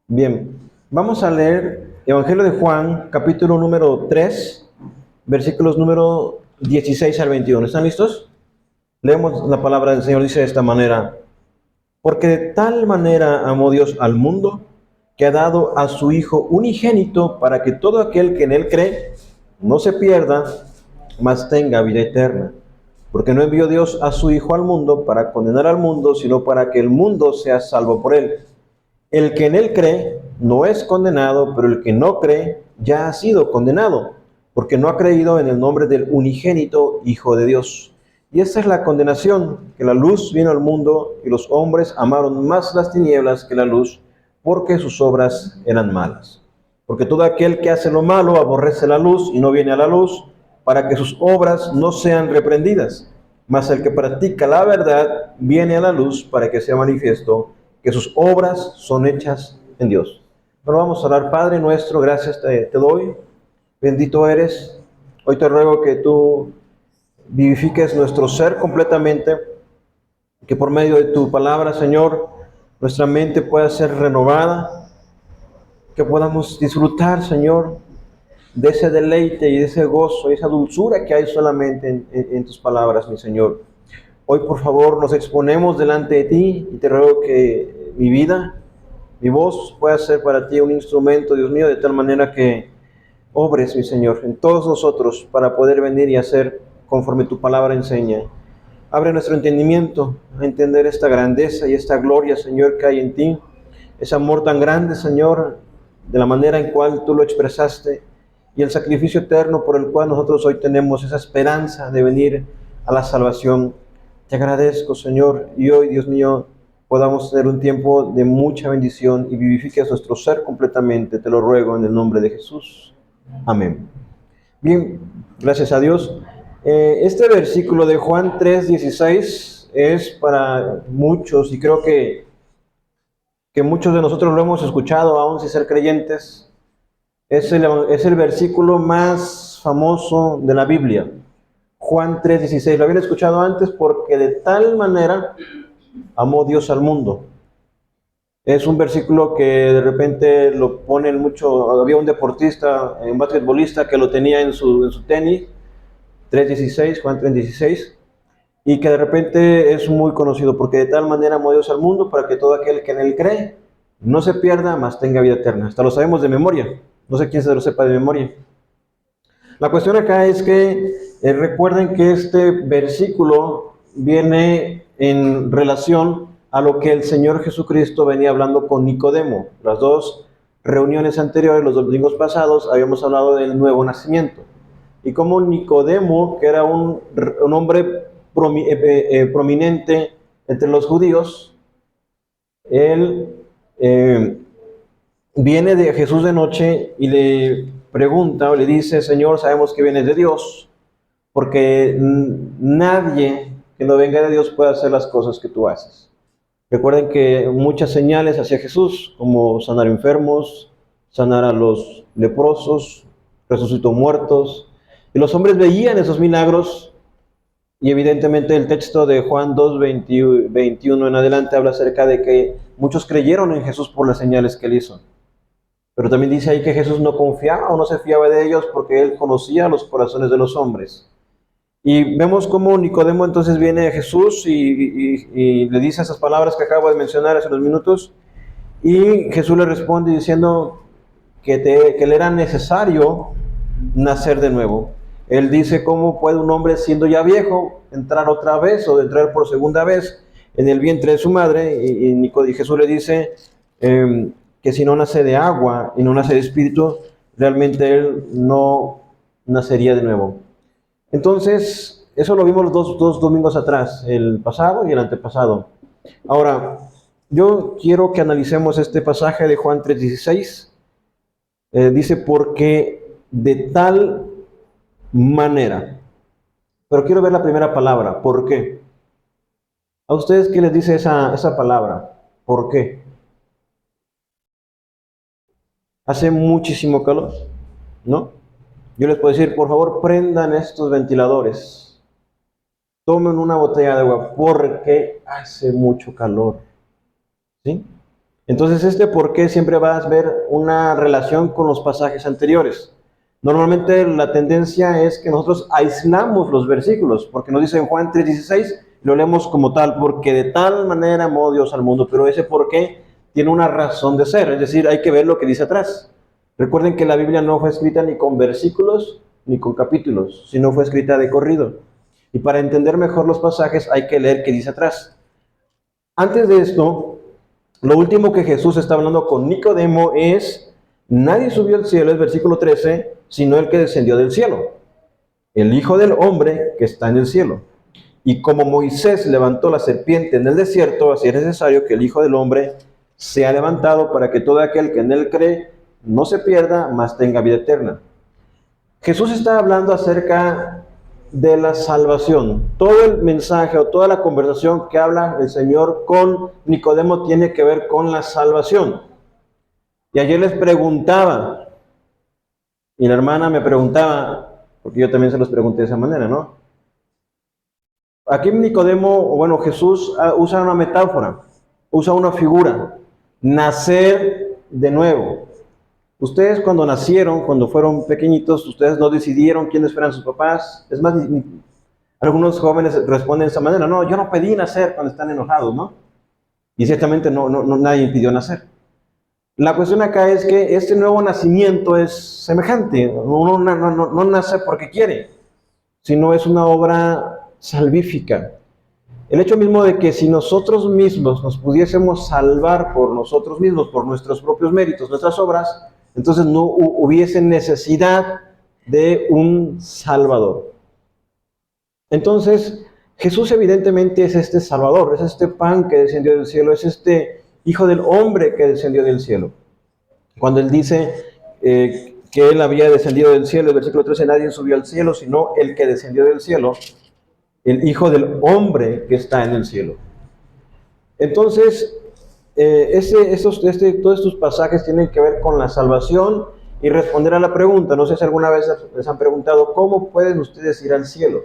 Bien, vamos a leer Evangelio de Juan, capítulo número 3, versículos número 16 al 21. ¿Están listos? Leemos la palabra del Señor, dice de esta manera: Porque de tal manera amó Dios al mundo, que ha dado a su Hijo unigénito, para que todo aquel que en él cree no se pierda, mas tenga vida eterna. Porque no envió Dios a su Hijo al mundo para condenar al mundo, sino para que el mundo sea salvo por él. El que en él cree no es condenado, pero el que no cree ya ha sido condenado, porque no ha creído en el nombre del unigénito Hijo de Dios. Y esta es la condenación, que la luz vino al mundo y los hombres amaron más las tinieblas que la luz, porque sus obras eran malas. Porque todo aquel que hace lo malo aborrece la luz y no viene a la luz, para que sus obras no sean reprendidas. Mas el que practica la verdad viene a la luz, para que sea manifiesto que sus obras son hechas en Dios. Pero vamos a orar. Padre nuestro, gracias te doy. Bendito eres. Hoy te ruego que tú vivifiques nuestro ser completamente, que por medio de tu palabra, Señor, nuestra mente pueda ser renovada, que podamos disfrutar, Señor, de ese deleite y de ese gozo y esa dulzura que hay solamente en tus palabras, mi Señor. Hoy, por favor, nos exponemos delante de ti y te ruego que mi vida, mi voz pueda ser para ti un instrumento, Dios mío, de tal manera que obres, mi Señor, en todos nosotros para poder venir y hacer conforme tu palabra enseña. Abre nuestro entendimiento a entender esta grandeza y esta gloria, Señor, que hay en ti. Ese amor tan grande, Señor, de la manera en cual tú lo expresaste y el sacrificio eterno por el cual nosotros hoy tenemos esa esperanza de venir a la salvación. Te agradezco, Señor, y hoy, Dios mío, podamos tener un tiempo de mucha bendición y vivifiques nuestro ser completamente. Te lo ruego en el nombre de Jesús. Amén. Bien, gracias a Dios. Este versículo de Juan 3:16 es para muchos, y creo que muchos de nosotros lo hemos escuchado, aún sin ser creyentes. Es el versículo más famoso de la Biblia. Juan 3:16. Lo habían escuchado antes, porque de tal manera amó Dios al mundo. Es un versículo que de repente lo ponen mucho. Había un deportista, un basquetbolista que lo tenía en su tenis, 3:16, Juan 3:16, y que de repente es muy conocido, porque de tal manera amó Dios al mundo para que todo aquel que en él cree no se pierda, mas tenga vida eterna. Hasta lo sabemos de memoria. No sé quién se lo sepa de memoria. La cuestión acá es que recuerden que este versículo viene en relación a lo que el Señor Jesucristo venía hablando con Nicodemo. Las dos reuniones anteriores, los domingos pasados, habíamos hablado del nuevo nacimiento. Y como Nicodemo, que era un hombre prominente entre los judíos, él viene de Jesús de noche y le pregunta o le dice: Señor, sabemos que vienes de Dios, porque nadie que no venga de Dios puede hacer las cosas que tú haces. Recuerden que muchas señales hacia Jesús, como sanar enfermos, sanar a los leprosos, resucitó muertos, y los hombres veían esos milagros. Y evidentemente el texto de Juan 2, 21 en adelante habla acerca de que muchos creyeron en Jesús por las señales que él hizo. Pero también dice ahí que Jesús no confiaba o no se fiaba de ellos, porque él conocía los corazones de los hombres. Y vemos cómo Nicodemo entonces viene a Jesús y le dice esas palabras que acabo de mencionar hace unos minutos. Y Jesús le responde diciendo que le era necesario nacer de nuevo. Él dice: ¿cómo puede un hombre, siendo ya viejo, entrar otra vez o entrar por segunda vez en el vientre de su madre? Y Jesús le dice que si no nace de agua y no nace de espíritu, realmente él no nacería de nuevo. Entonces, eso lo vimos los dos domingos atrás, el pasado y el antepasado. Ahora, yo quiero que analicemos este pasaje de Juan 3:16. Dice: porque de tal manera. Pero quiero ver la primera palabra, ¿por qué? ¿A ustedes qué les dice esa palabra? ¿Por qué? Hace muchísimo calor, ¿no? Yo les puedo decir: por favor, prendan estos ventiladores, tomen una botella de agua, porque hace mucho calor, ¿sí? Entonces, este por qué siempre vas a ver una relación con los pasajes anteriores. Normalmente la tendencia es que nosotros aislamos los versículos, porque nos dice en Juan 3:16, lo leemos como tal, porque de tal manera amó Dios al mundo, pero ese por qué tiene una razón de ser, es decir, hay que ver lo que dice atrás. Recuerden que la Biblia no fue escrita ni con versículos ni con capítulos, sino fue escrita de corrido. Y para entender mejor los pasajes hay que leer qué dice atrás. Antes de esto, lo último que Jesús está hablando con Nicodemo es, nadie subió al cielo, es versículo 13, sino el que descendió del cielo, el Hijo del Hombre que está en el cielo. Y como Moisés levantó la serpiente en el desierto, así es necesario que el Hijo del Hombre sea levantado para que todo aquel que en él cree no se pierda, mas tenga vida eterna. Jesús está hablando acerca de la salvación. Todo el mensaje o toda la conversación que habla el Señor con Nicodemo tiene que ver con la salvación. Y ayer les preguntaba, y la hermana me preguntaba, porque yo también se los pregunté de esa manera, ¿no? Aquí Nicodemo, bueno, Jesús usa una metáfora, usa una figura, nacer de nuevo. Ustedes cuando nacieron, cuando fueron pequeñitos, ustedes no decidieron quiénes fueran sus papás. Es más, algunos jóvenes responden de esa manera, no, yo no pedí nacer cuando están enojados, ¿no? Y ciertamente nadie impidió nacer. La cuestión acá es que este nuevo nacimiento es semejante. Uno no nace porque quiere, sino es una obra salvífica. El hecho mismo de que si nosotros mismos nos pudiésemos salvar por nosotros mismos, por nuestros propios méritos, nuestras obras, entonces no hubiese necesidad de un Salvador. Entonces, Jesús evidentemente es este Salvador, es este pan que descendió del cielo, es este Hijo del Hombre que descendió del cielo. Cuando Él dice que Él había descendido del cielo, el versículo 13, nadie subió al cielo, sino el que descendió del cielo, el Hijo del Hombre que está en el cielo. Entonces, todos estos pasajes tienen que ver con la salvación y responder a la pregunta. No sé si alguna vez les han preguntado, ¿cómo pueden ustedes ir al cielo?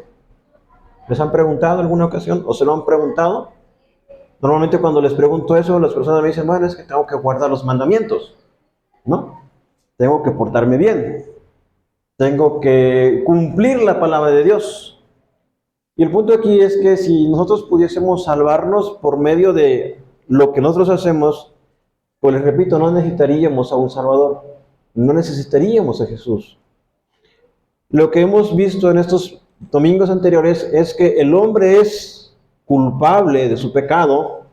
¿Les han preguntado en alguna ocasión o se lo han preguntado? Normalmente cuando les pregunto eso, las personas me dicen, bueno, es que tengo que guardar los mandamientos, ¿no? Tengo que portarme bien, tengo que cumplir la palabra de Dios. Y el punto aquí es que si nosotros pudiésemos salvarnos por medio de lo que nosotros hacemos, pues les repito, no necesitaríamos a un Salvador, no necesitaríamos a Jesús. Lo que hemos visto en estos domingos anteriores es que el hombre es culpable de su pecado.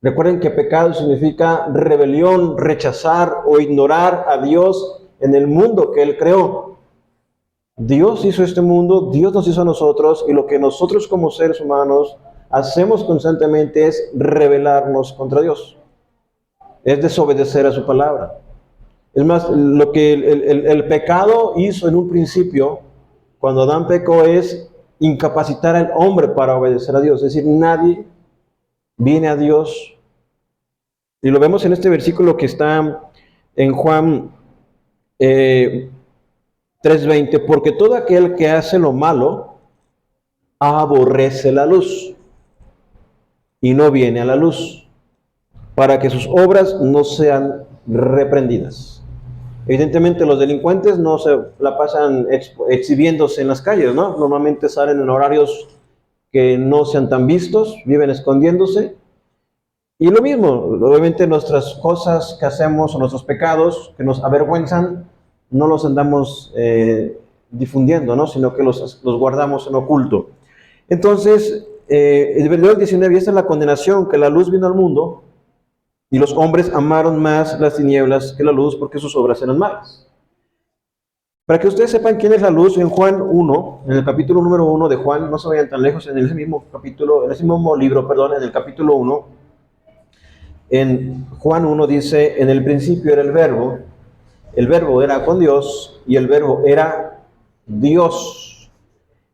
Recuerden que pecado significa rebelión, rechazar o ignorar a Dios en el mundo que Él creó. Dios hizo este mundo, Dios nos hizo a nosotros, y lo que nosotros como seres humanos hacemos constantemente es rebelarnos contra Dios, es desobedecer a su palabra. Es más, lo que el pecado hizo en un principio, cuando Adán pecó, es incapacitar al hombre para obedecer a Dios. Es decir, nadie viene a Dios, y lo vemos en este versículo que está en Juan 3:20, porque todo aquel que hace lo malo aborrece la luz y no viene a la luz, para que sus obras no sean reprendidas. Evidentemente los delincuentes no se la pasan exhibiéndose en las calles, ¿no? Normalmente salen en horarios que no sean tan vistos, viven escondiéndose. Y lo mismo, obviamente nuestras cosas que hacemos o nuestros pecados que nos avergüenzan, no los andamos difundiendo, ¿no? Sino que los guardamos en oculto. Entonces, el versículo 19, y esta es la condenación, que la luz vino al mundo, y los hombres amaron más las tinieblas que la luz, porque sus obras eran malas. Para que ustedes sepan quién es la luz, en Juan 1, en el capítulo número 1 de Juan, no se vayan tan lejos, en ese mismo capítulo, en ese mismo libro, perdón, en el capítulo 1, en Juan 1 dice, en el principio era el verbo era con Dios, y el verbo era Dios.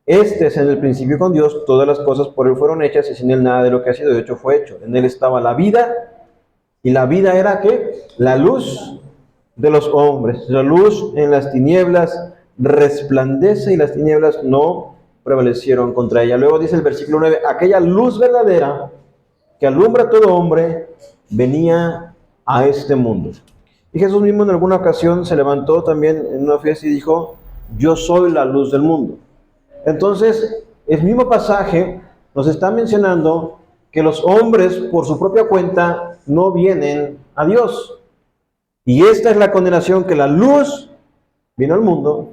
Este es en el principio con Dios, todas las cosas por Él fueron hechas, y sin Él nada de lo que ha sido hecho fue hecho. En Él estaba la vida, y la vida era ¿qué? La luz de los hombres. La luz en las tinieblas resplandece, y las tinieblas no prevalecieron contra ella. Luego dice el versículo 9, aquella luz verdadera que alumbra a todo hombre venía a este mundo. Y Jesús mismo en alguna ocasión se levantó también en una fiesta y dijo, yo soy la luz del mundo. Entonces, el mismo pasaje nos está mencionando que los hombres por su propia cuenta no vienen a Dios. Y esta es la condenación, que la luz vino al mundo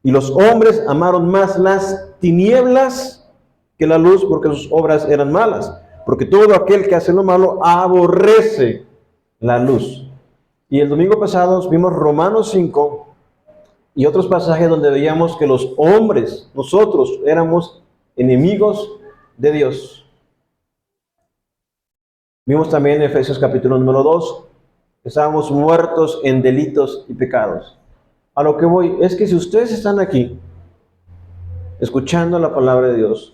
y los hombres amaron más las tinieblas que la luz porque sus obras eran malas. Porque todo aquel que hace lo malo aborrece la luz. Y el domingo pasado vimos Romanos 5 y otros pasajes donde veíamos que los hombres, nosotros, éramos enemigos de Dios. Vimos también en Efesios capítulo número 2, que estábamos muertos en delitos y pecados. A lo que voy es que si ustedes están aquí, escuchando la palabra de Dios,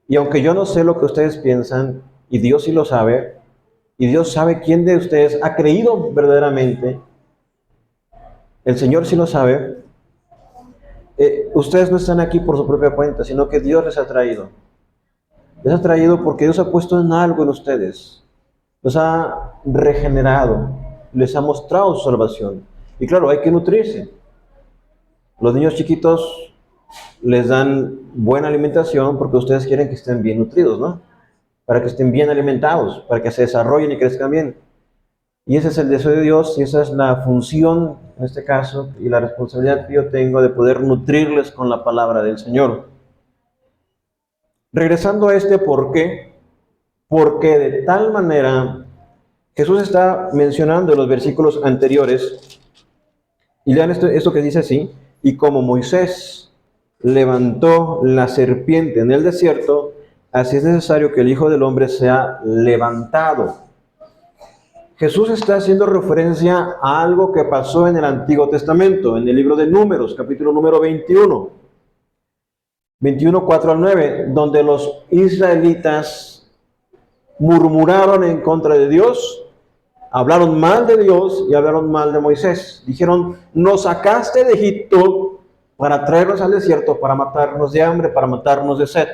y aunque yo no sé lo que ustedes piensan, y Dios sí lo sabe, y Dios sabe quién de ustedes ha creído verdaderamente, el Señor sí lo sabe, ustedes no están aquí por su propia cuenta, sino que Dios les ha traído. Les ha traído porque Dios ha puesto en algo en ustedes. Los ha regenerado, les ha mostrado su salvación. Y claro, hay que nutrirse. Los niños chiquitos les dan buena alimentación porque ustedes quieren que estén bien nutridos, ¿no? Para que estén bien alimentados, para que se desarrollen y crezcan bien. Y ese es el deseo de Dios y esa es la función, en este caso, y la responsabilidad que yo tengo de poder nutrirles con la palabra del Señor. Regresando a este por qué, porque de tal manera Jesús está mencionando en los versículos anteriores, y lean esto que dice así, y como Moisés levantó la serpiente en el desierto, así es necesario que el Hijo del Hombre sea levantado. Jesús está haciendo referencia a algo que pasó en el Antiguo Testamento, en el libro de Números, capítulo número 21. 21, 4 al 9, donde los israelitas murmuraron en contra de Dios, hablaron mal de Dios y hablaron mal de Moisés. Dijeron, nos sacaste de Egipto para traernos al desierto, para matarnos de hambre, para matarnos de sed.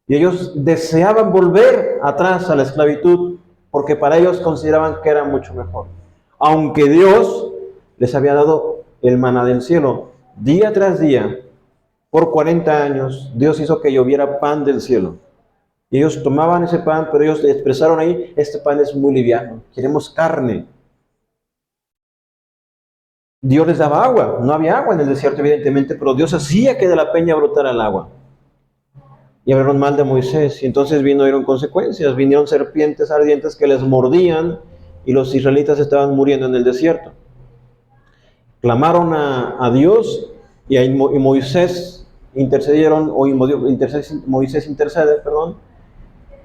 Y ellos deseaban volver atrás a la esclavitud, porque para ellos consideraban que era mucho mejor. Aunque Dios les había dado el maná del cielo, día tras día, por 40 años, Dios hizo que lloviera pan del cielo. Y ellos tomaban ese pan, pero ellos expresaron ahí, este pan es muy liviano, queremos carne. Dios les daba agua, no había agua en el desierto evidentemente, pero Dios hacía que de la peña brotara el agua. Y hablaron mal de Moisés, y entonces vinieron consecuencias, vinieron serpientes ardientes que les mordían, y los israelitas estaban muriendo en el desierto. Clamaron a Dios, y Moisés Moisés intercede,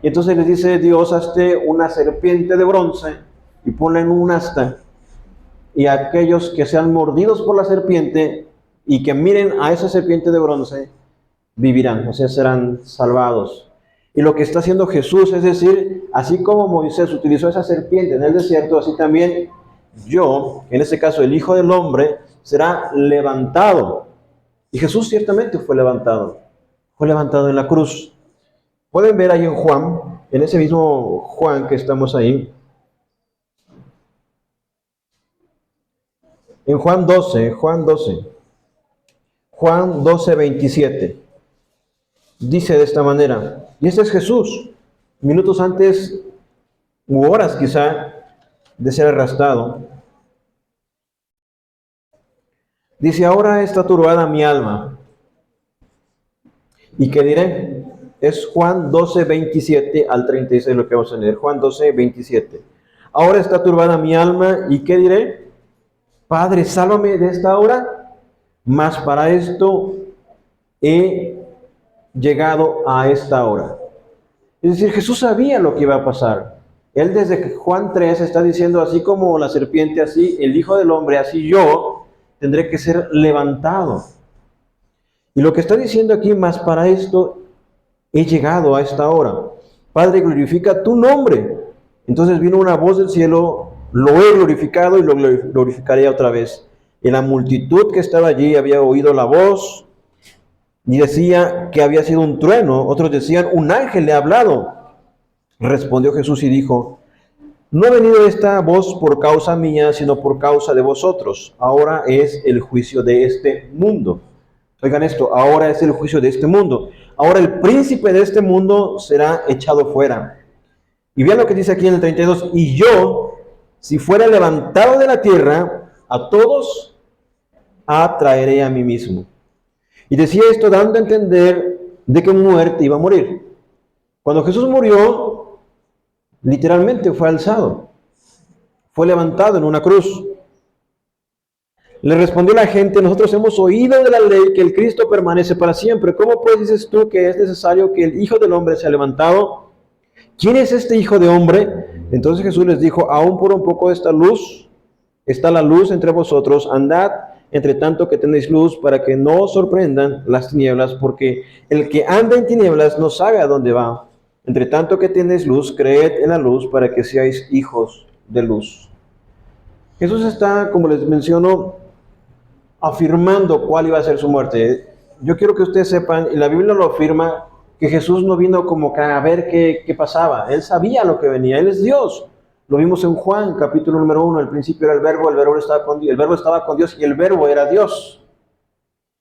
y entonces les dice Dios, hazte una serpiente de bronce y ponla en un asta, y aquellos que sean mordidos por la serpiente y que miren a esa serpiente de bronce vivirán, o sea, serán salvados. Y lo que está haciendo Jesús es decir, así como Moisés utilizó esa serpiente en el desierto, así también yo, en este caso el Hijo del Hombre, será levantado. Y Jesús ciertamente fue levantado en la cruz. Pueden ver ahí en Juan, en ese mismo Juan que estamos ahí, en Juan 12, 27, dice de esta manera, y este es Jesús, minutos antes, u horas quizá, de ser arrastrado. Dice, ahora está turbada mi alma. ¿Y qué diré? Es Juan 12, 27 al 36 lo que vamos a leer. Juan 12, 27. Ahora está turbada mi alma, ¿y qué diré? Padre, sálvame de esta hora, mas para esto he llegado a esta hora. Es decir, Jesús sabía lo que iba a pasar. Él desde Juan 3 está diciendo, así como la serpiente, así el Hijo del Hombre, así yo tendré que ser levantado. Y lo que está diciendo aquí, más para esto he llegado a esta hora. Padre, glorifica tu nombre. Entonces vino una voz del cielo, lo he glorificado y lo glorificaré otra vez. Y la multitud que estaba allí había oído la voz y decía que había sido un trueno. Otros decían, un ángel le ha hablado. Respondió Jesús y dijo, No ha venido esta voz por causa mía, sino por causa de vosotros. Ahora es el juicio de este mundo. Oigan esto, ahora es el juicio de este mundo. Ahora el príncipe de este mundo será echado fuera. Y vean lo que dice aquí en el 32. Y yo, si fuera levantado de la tierra, a todos atraeré a mí mismo. Y decía esto dando a entender de que muerte iba a morir. Cuando Jesús murió, literalmente fue alzado, fue levantado en una cruz. Le respondió la gente: nosotros hemos oído de la ley que el Cristo permanece para siempre. ¿Cómo pues dices tú que es necesario que el Hijo del Hombre sea levantado? ¿Quién es este Hijo de Hombre? Entonces Jesús les dijo: aún por un poco está la luz entre vosotros, andad entre tanto que tenéis luz, para que no os sorprendan las tinieblas, porque el que anda en tinieblas no sabe a dónde va. Entre tanto que tenéis luz, creed en la luz, para que seáis hijos de luz. Jesús está, como les menciono, afirmando cuál iba a ser su muerte. Yo quiero que ustedes sepan, y la Biblia lo afirma, que Jesús no vino como que a ver qué pasaba. Él sabía lo que venía, Él es Dios. Lo vimos en Juan, capítulo número 1, al principio era el verbo estaba con Dios, el verbo estaba con Dios y el verbo era Dios.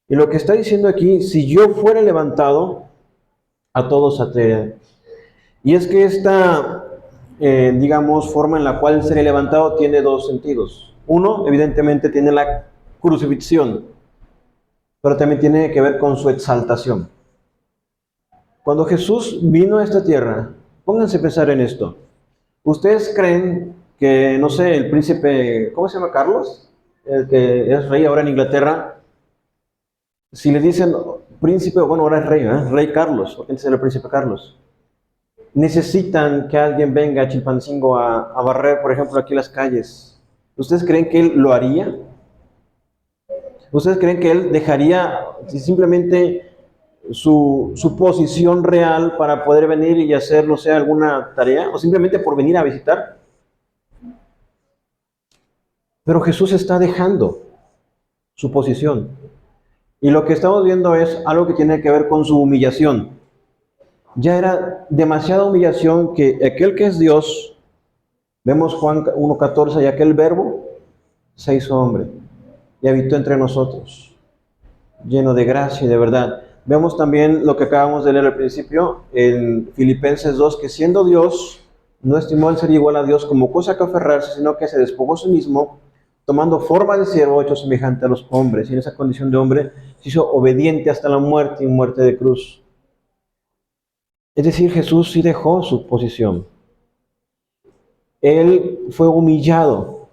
Y lo que está diciendo aquí: si yo fuera levantado, a todos atraeré. Y es que esta, forma en la cual seré levantado tiene dos sentidos. Uno, evidentemente, tiene la crucifixión, pero también tiene que ver con su exaltación. Cuando Jesús vino a esta tierra, pónganse a pensar en esto. ¿Ustedes creen que, no sé, el príncipe, ¿cómo se llama? Carlos, el que es rey ahora en Inglaterra, si le dicen príncipe, bueno, ahora es rey, Rey Carlos, ¿por qué antes era el príncipe Carlos? Necesitan que alguien venga a Chilpancingo a barrer, por ejemplo, aquí las calles. ¿Ustedes creen que él lo haría? ¿Ustedes creen que él dejaría simplemente su posición real para poder venir y hacer, no sé, alguna tarea? ¿O simplemente por venir a visitar? Pero Jesús está dejando su posición. Y lo que estamos viendo es algo que tiene que ver con su humillación. Ya era demasiada humillación que aquel que es Dios, vemos Juan 1:14, y aquel verbo se hizo hombre y habitó entre nosotros, lleno de gracia y de verdad. Vemos también lo que acabamos de leer al principio, en Filipenses 2, que siendo Dios, no estimó el ser igual a Dios como cosa que aferrarse, sino que se despojó a sí mismo, tomando forma de siervo, hecho semejante a los hombres, y en esa condición de hombre se hizo obediente hasta la muerte y muerte de cruz. Es decir, Jesús sí dejó su posición. Él fue humillado.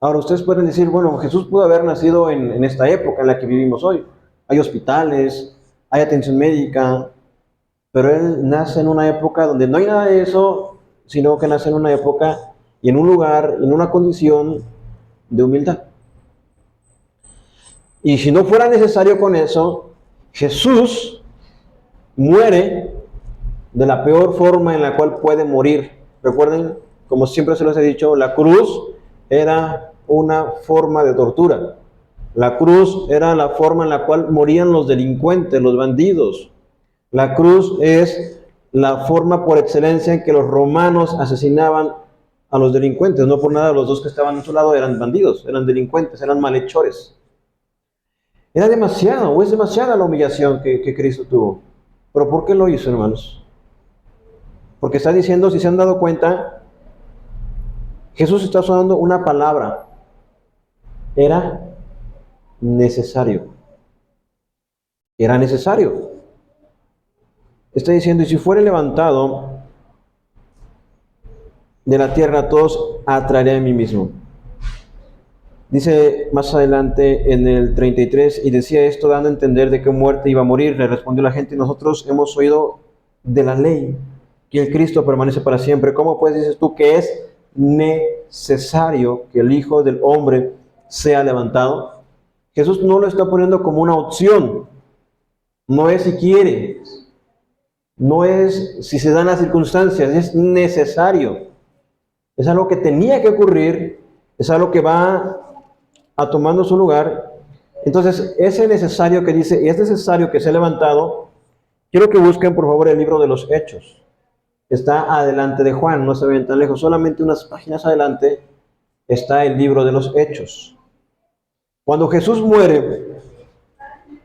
Ahora ustedes pueden decir: bueno, Jesús pudo haber nacido en esta época en la que vivimos hoy. Hay hospitales, hay atención médica, pero Él nace en una época donde no hay nada de eso, sino que nace en una época y en un lugar, en una condición de humildad. Y si no fuera necesario con eso, Jesús muere de la peor forma en la cual puede morir. Recuerden, como siempre se los he dicho, la cruz era una forma de tortura. La cruz era la forma en la cual morían los delincuentes, los bandidos. La cruz es la forma por excelencia en que los romanos asesinaban a los delincuentes. No por nada los dos que estaban a su lado eran bandidos, eran delincuentes, eran malhechores. Era demasiado, o es demasiada la humillación que Cristo tuvo. ¿Pero por qué lo hizo, hermanos? Porque está diciendo, si se han dado cuenta, Jesús está usando una palabra. Era necesario. Era necesario. Está diciendo: y si fuere levantado de la tierra, todos atraeré a mí mismo. Dice más adelante en el 33, y decía esto dando a entender de qué muerte iba a morir. Le respondió la gente: nosotros hemos oído de la ley que el Cristo permanece para siempre. ¿Cómo pues dices tú que es necesario que el Hijo del Hombre sea levantado? Jesús no lo está poniendo como una opción. No es si quiere, no es si se dan las circunstancias, es necesario. Es algo que tenía que ocurrir, es algo que va a tomando su lugar. Entonces, ese necesario que dice, es necesario que sea levantado. Quiero que busquen por favor el libro de los Hechos. está adelante de Juan, no se ven tan lejos, solamente unas páginas adelante está el libro de los Hechos. Cuando Jesús muere,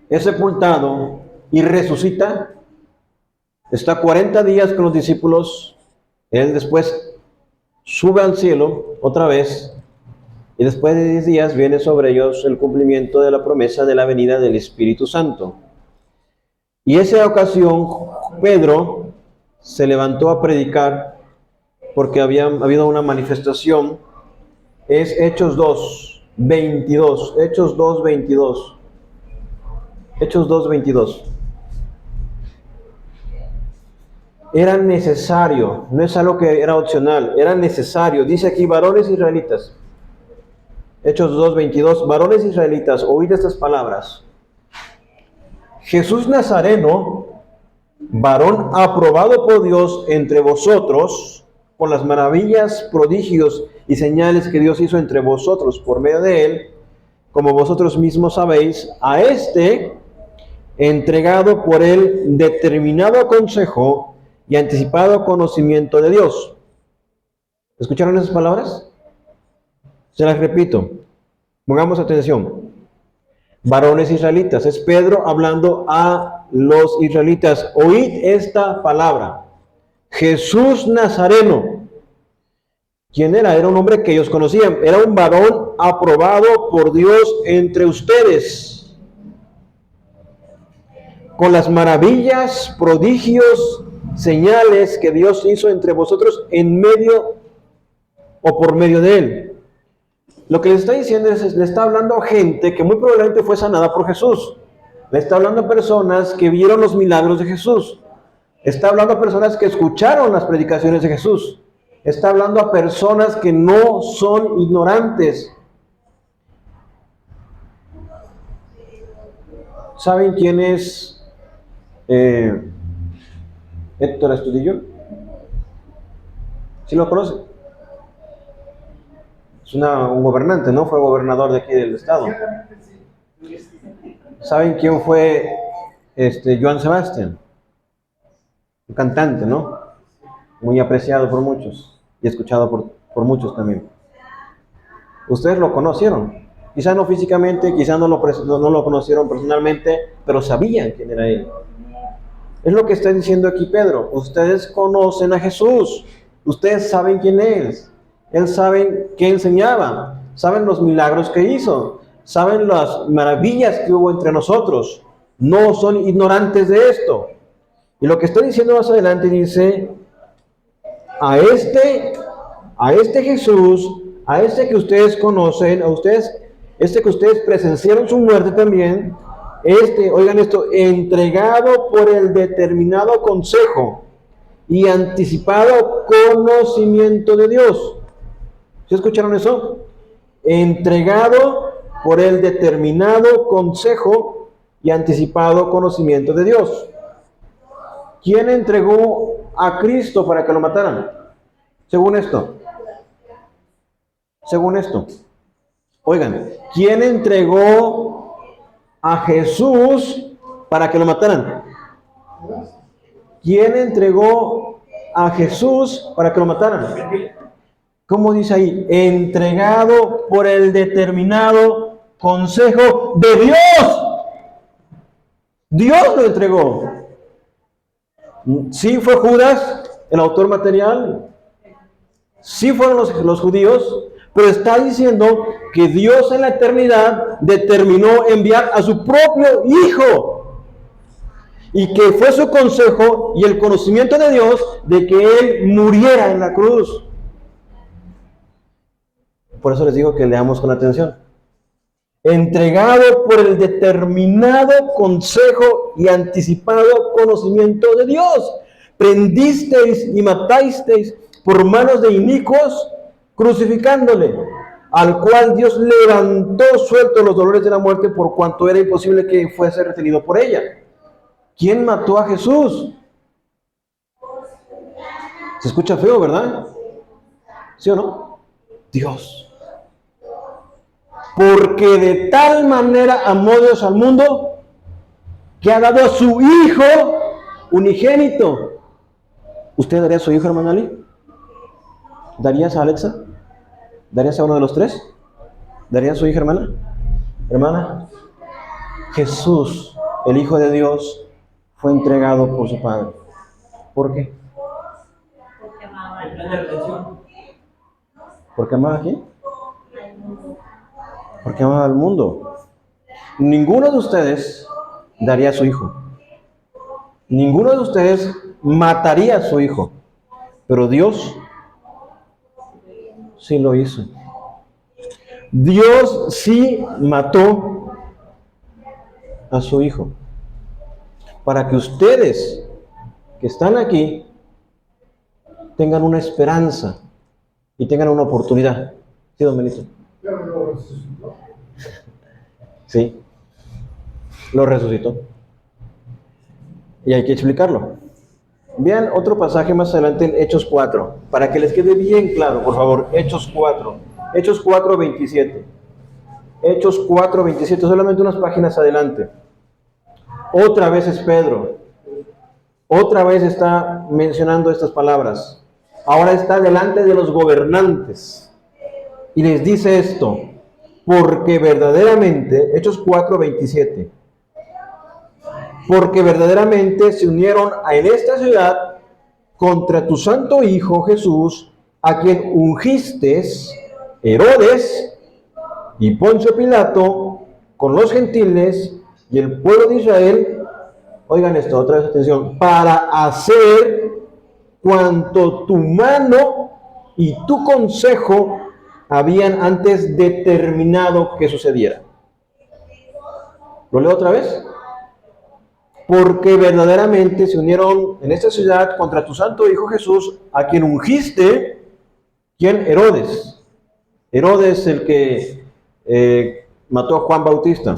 es sepultado y resucita, está 40 días con los discípulos, él después sube al cielo otra vez, y después de 10 días viene sobre ellos el cumplimiento de la promesa de la venida del Espíritu Santo. Y esa ocasión Pedro se levantó a predicar porque había habido una manifestación. Es Hechos 2, 22. Hechos 2, 22. Hechos 2, 22. Era necesario, no es algo que era opcional, era necesario. Dice aquí, varones israelitas. Hechos 2, 22. Varones israelitas, oíd estas palabras. Jesús Nazareno, varón aprobado por Dios entre vosotros, por las maravillas, prodigios y señales que Dios hizo entre vosotros por medio de él, como vosotros mismos sabéis, a este, entregado por él determinado consejo y anticipado conocimiento de Dios. ¿Escucharon esas palabras? Se las repito. Pongamos atención. Varones israelitas, es Pedro hablando a los israelitas. Oíd esta palabra. Jesús Nazareno. ¿Quién era? Era un hombre que ellos conocían. Era un varón aprobado por Dios entre ustedes, con las maravillas, prodigios, señales que Dios hizo entre vosotros en medio o por medio de él. Lo que les está diciendo es, le está hablando a gente que muy probablemente fue sanada por Jesús. Le está hablando a personas que vieron los milagros de Jesús. Está hablando a personas que escucharon las predicaciones de Jesús. Está hablando a personas que no son ignorantes. ¿Saben quién es Héctor Astudillo? ¿Sí lo conocen? Es un gobernante, ¿no? Fue gobernador de aquí del estado. ¿Saben quién fue Joan Sebastián? Un cantante, ¿no? Muy apreciado por muchos y escuchado por muchos también. Ustedes lo conocieron. Quizá no físicamente, quizá no lo conocieron personalmente, pero sabían quién era él. Es lo que está diciendo aquí Pedro. Ustedes conocen a Jesús. Ustedes saben quién es. Él sabe qué enseñaba, saben los milagros que hizo, saben las maravillas que hubo entre nosotros. No son ignorantes de esto. Y lo que está diciendo más adelante dice, a este Jesús, a este que ustedes conocen, a ustedes, este que ustedes presenciaron su muerte también, oigan esto, entregado por el determinado consejo y anticipado conocimiento de Dios. ¿Sí escucharon eso? Entregado por el determinado consejo y anticipado conocimiento de Dios. ¿Quién entregó a Cristo para que lo mataran? Según esto. Oigan, ¿quién entregó a Jesús para que lo mataran? ¿Quién entregó a Jesús para que lo mataran? ¿Cómo dice ahí? Entregado por el determinado consejo de Dios. Dios lo entregó. Sí fue Judas, el autor material. Sí fueron los judíos. Pero está diciendo que Dios en la eternidad determinó enviar a su propio Hijo. Y que fue su consejo y el conocimiento de Dios de que Él muriera en la cruz. Por eso les digo que leamos con atención. Entregado por el determinado consejo y anticipado conocimiento de Dios. Prendisteis y matasteis por manos de inicuos, crucificándole, al cual Dios levantó suelto los dolores de la muerte, por cuanto era imposible que fuese retenido por ella. ¿Quién mató a Jesús? Se escucha feo, ¿verdad? ¿Sí o no? Dios. Porque de tal manera amó Dios al mundo, que ha dado a su Hijo unigénito, ¿Usted daría a su hijo, hermana Ali? ¿Darías a Alexa? ¿Darías a uno de los tres? ¿Darías a su hija, hermana? Hermana, Jesús, el Hijo de Dios, fue entregado por su Padre. ¿Por qué? Porque amaba al mundo. ¿Por qué amaba a quién? Porque amaba al mundo. Ninguno de ustedes daría a su hijo. Ninguno de ustedes mataría a su hijo. Pero Dios sí lo hizo. Dios sí mató a su hijo. Para que ustedes que están aquí tengan una esperanza y tengan una oportunidad. ¿Sí, don Benito? Sí, lo resucitó. Y hay que explicarlo. Vean otro pasaje más adelante en Hechos 4, para que les quede bien claro, por favor. Hechos 4. Hechos 4, 27. Hechos 4, 27, solamente unas páginas adelante. Otra vez es Pedro. Otra vez está mencionando estas palabras. Ahora está delante de los gobernantes. Y les dice esto. Porque verdaderamente, Hechos 4, 27. Porque verdaderamente se unieron en esta ciudad contra tu santo Hijo Jesús, a quien ungiste, Herodes y Poncio Pilato, con los gentiles y el pueblo de Israel, oigan esto, otra vez atención, para hacer cuanto tu mano y tu consejo habían antes determinado que sucediera. ¿Lo leo otra vez? Porque verdaderamente se unieron en esta ciudad contra tu santo Hijo Jesús, a quien ungiste. ¿Quién? Herodes. Herodes, el que mató a Juan Bautista.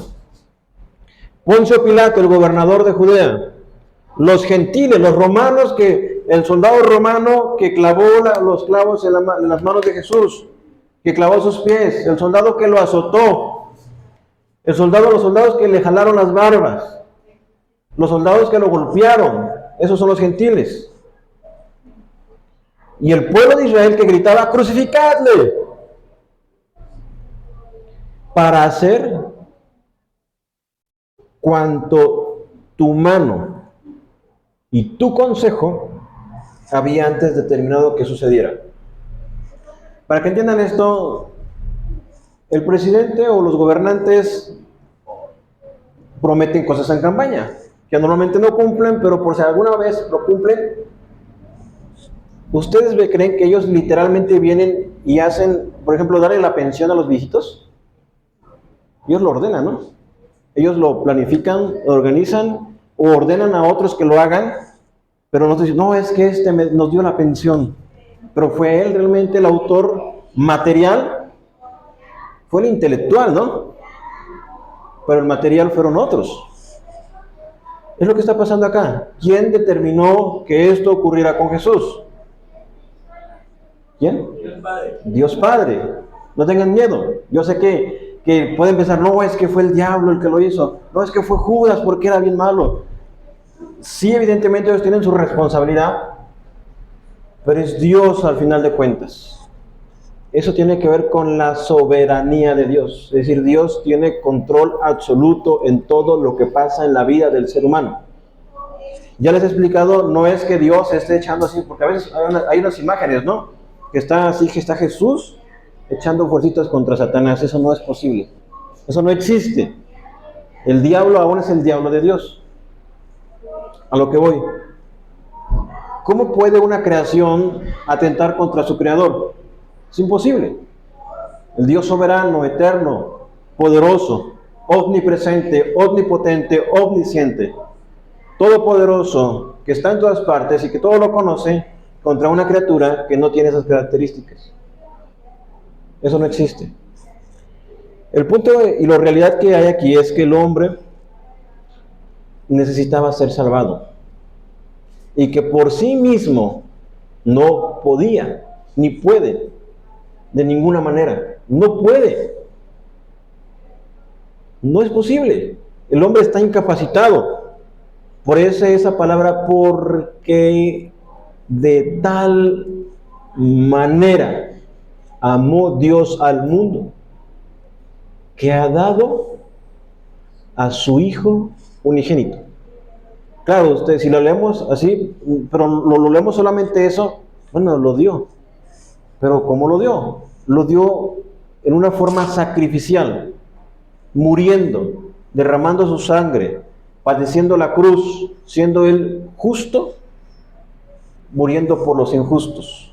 Poncio Pilato, el gobernador de Judea. Los gentiles, los romanos, el soldado romano que clavó los clavos en las manos de Jesús, que clavó sus pies, el soldado que lo azotó, los soldados que le jalaron las barbas, los soldados que lo golpearon, esos son los gentiles. Y el pueblo de Israel que gritaba, crucificadle, para hacer cuanto tu mano y tu consejo había antes determinado que sucediera. Para que entiendan esto, el presidente o los gobernantes prometen cosas en campaña, que normalmente no cumplen, pero por si alguna vez lo cumplen. ¿Ustedes creen que ellos literalmente vienen y hacen, por ejemplo, darle la pensión a los viejitos? Ellos lo ordenan, ¿no? Ellos lo planifican, lo organizan o ordenan a otros que lo hagan, pero nosotros dicen, no, es que nos dio la pensión, pero fue él realmente el autor material, fue el intelectual, ¿no? Pero el material fueron otros. Es lo que está pasando acá. ¿Quién determinó que esto ocurriera con Jesús? ¿Quién? Dios Padre. Dios Padre. No tengan miedo. Yo sé que pueden pensar, no, es que fue el diablo el que lo hizo. No, es que fue Judas porque era bien malo. Sí, evidentemente ellos tienen su responsabilidad, pero es Dios al final de cuentas. Eso tiene que ver con la soberanía de Dios. Es decir, Dios tiene control absoluto en todo lo que pasa en la vida del ser humano. Ya les he explicado, no es que Dios esté echando así, porque a veces hay unas imágenes, ¿no? Que está así, que está Jesús echando fuercitas contra Satanás. Eso no es posible. Eso no existe. El diablo aún es el diablo de Dios. A lo que voy. ¿Cómo puede una creación atentar contra su creador? Es imposible. El Dios soberano, eterno, poderoso, omnipresente, omnipotente, omnisciente, todopoderoso, que está en todas partes y que todo lo conoce, contra una criatura que no tiene esas características. Eso no existe. El punto y la realidad que hay aquí es que el hombre necesitaba ser salvado y que por sí mismo no podía ni puede de ninguna manera. No puede. No es posible. El hombre está incapacitado. Por eso esa palabra, porque de tal manera amó Dios al mundo que ha dado a su Hijo unigénito. Claro, ustedes si lo leemos así, pero lo leemos solamente eso, bueno, lo dio. Pero ¿cómo lo dio? Lo dio en una forma sacrificial, muriendo, derramando su sangre, padeciendo la cruz, siendo Él justo, muriendo por los injustos.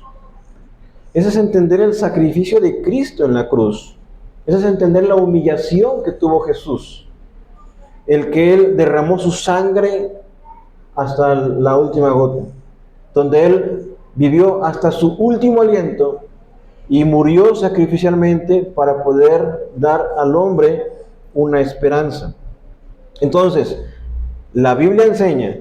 Ese es entender el sacrificio de Cristo en la cruz. Ese es entender la humillación que tuvo Jesús. El que Él derramó su sangre hasta la última gota. Donde Él vivió hasta su último aliento y murió sacrificialmente para poder dar al hombre una esperanza. Entonces, la Biblia enseña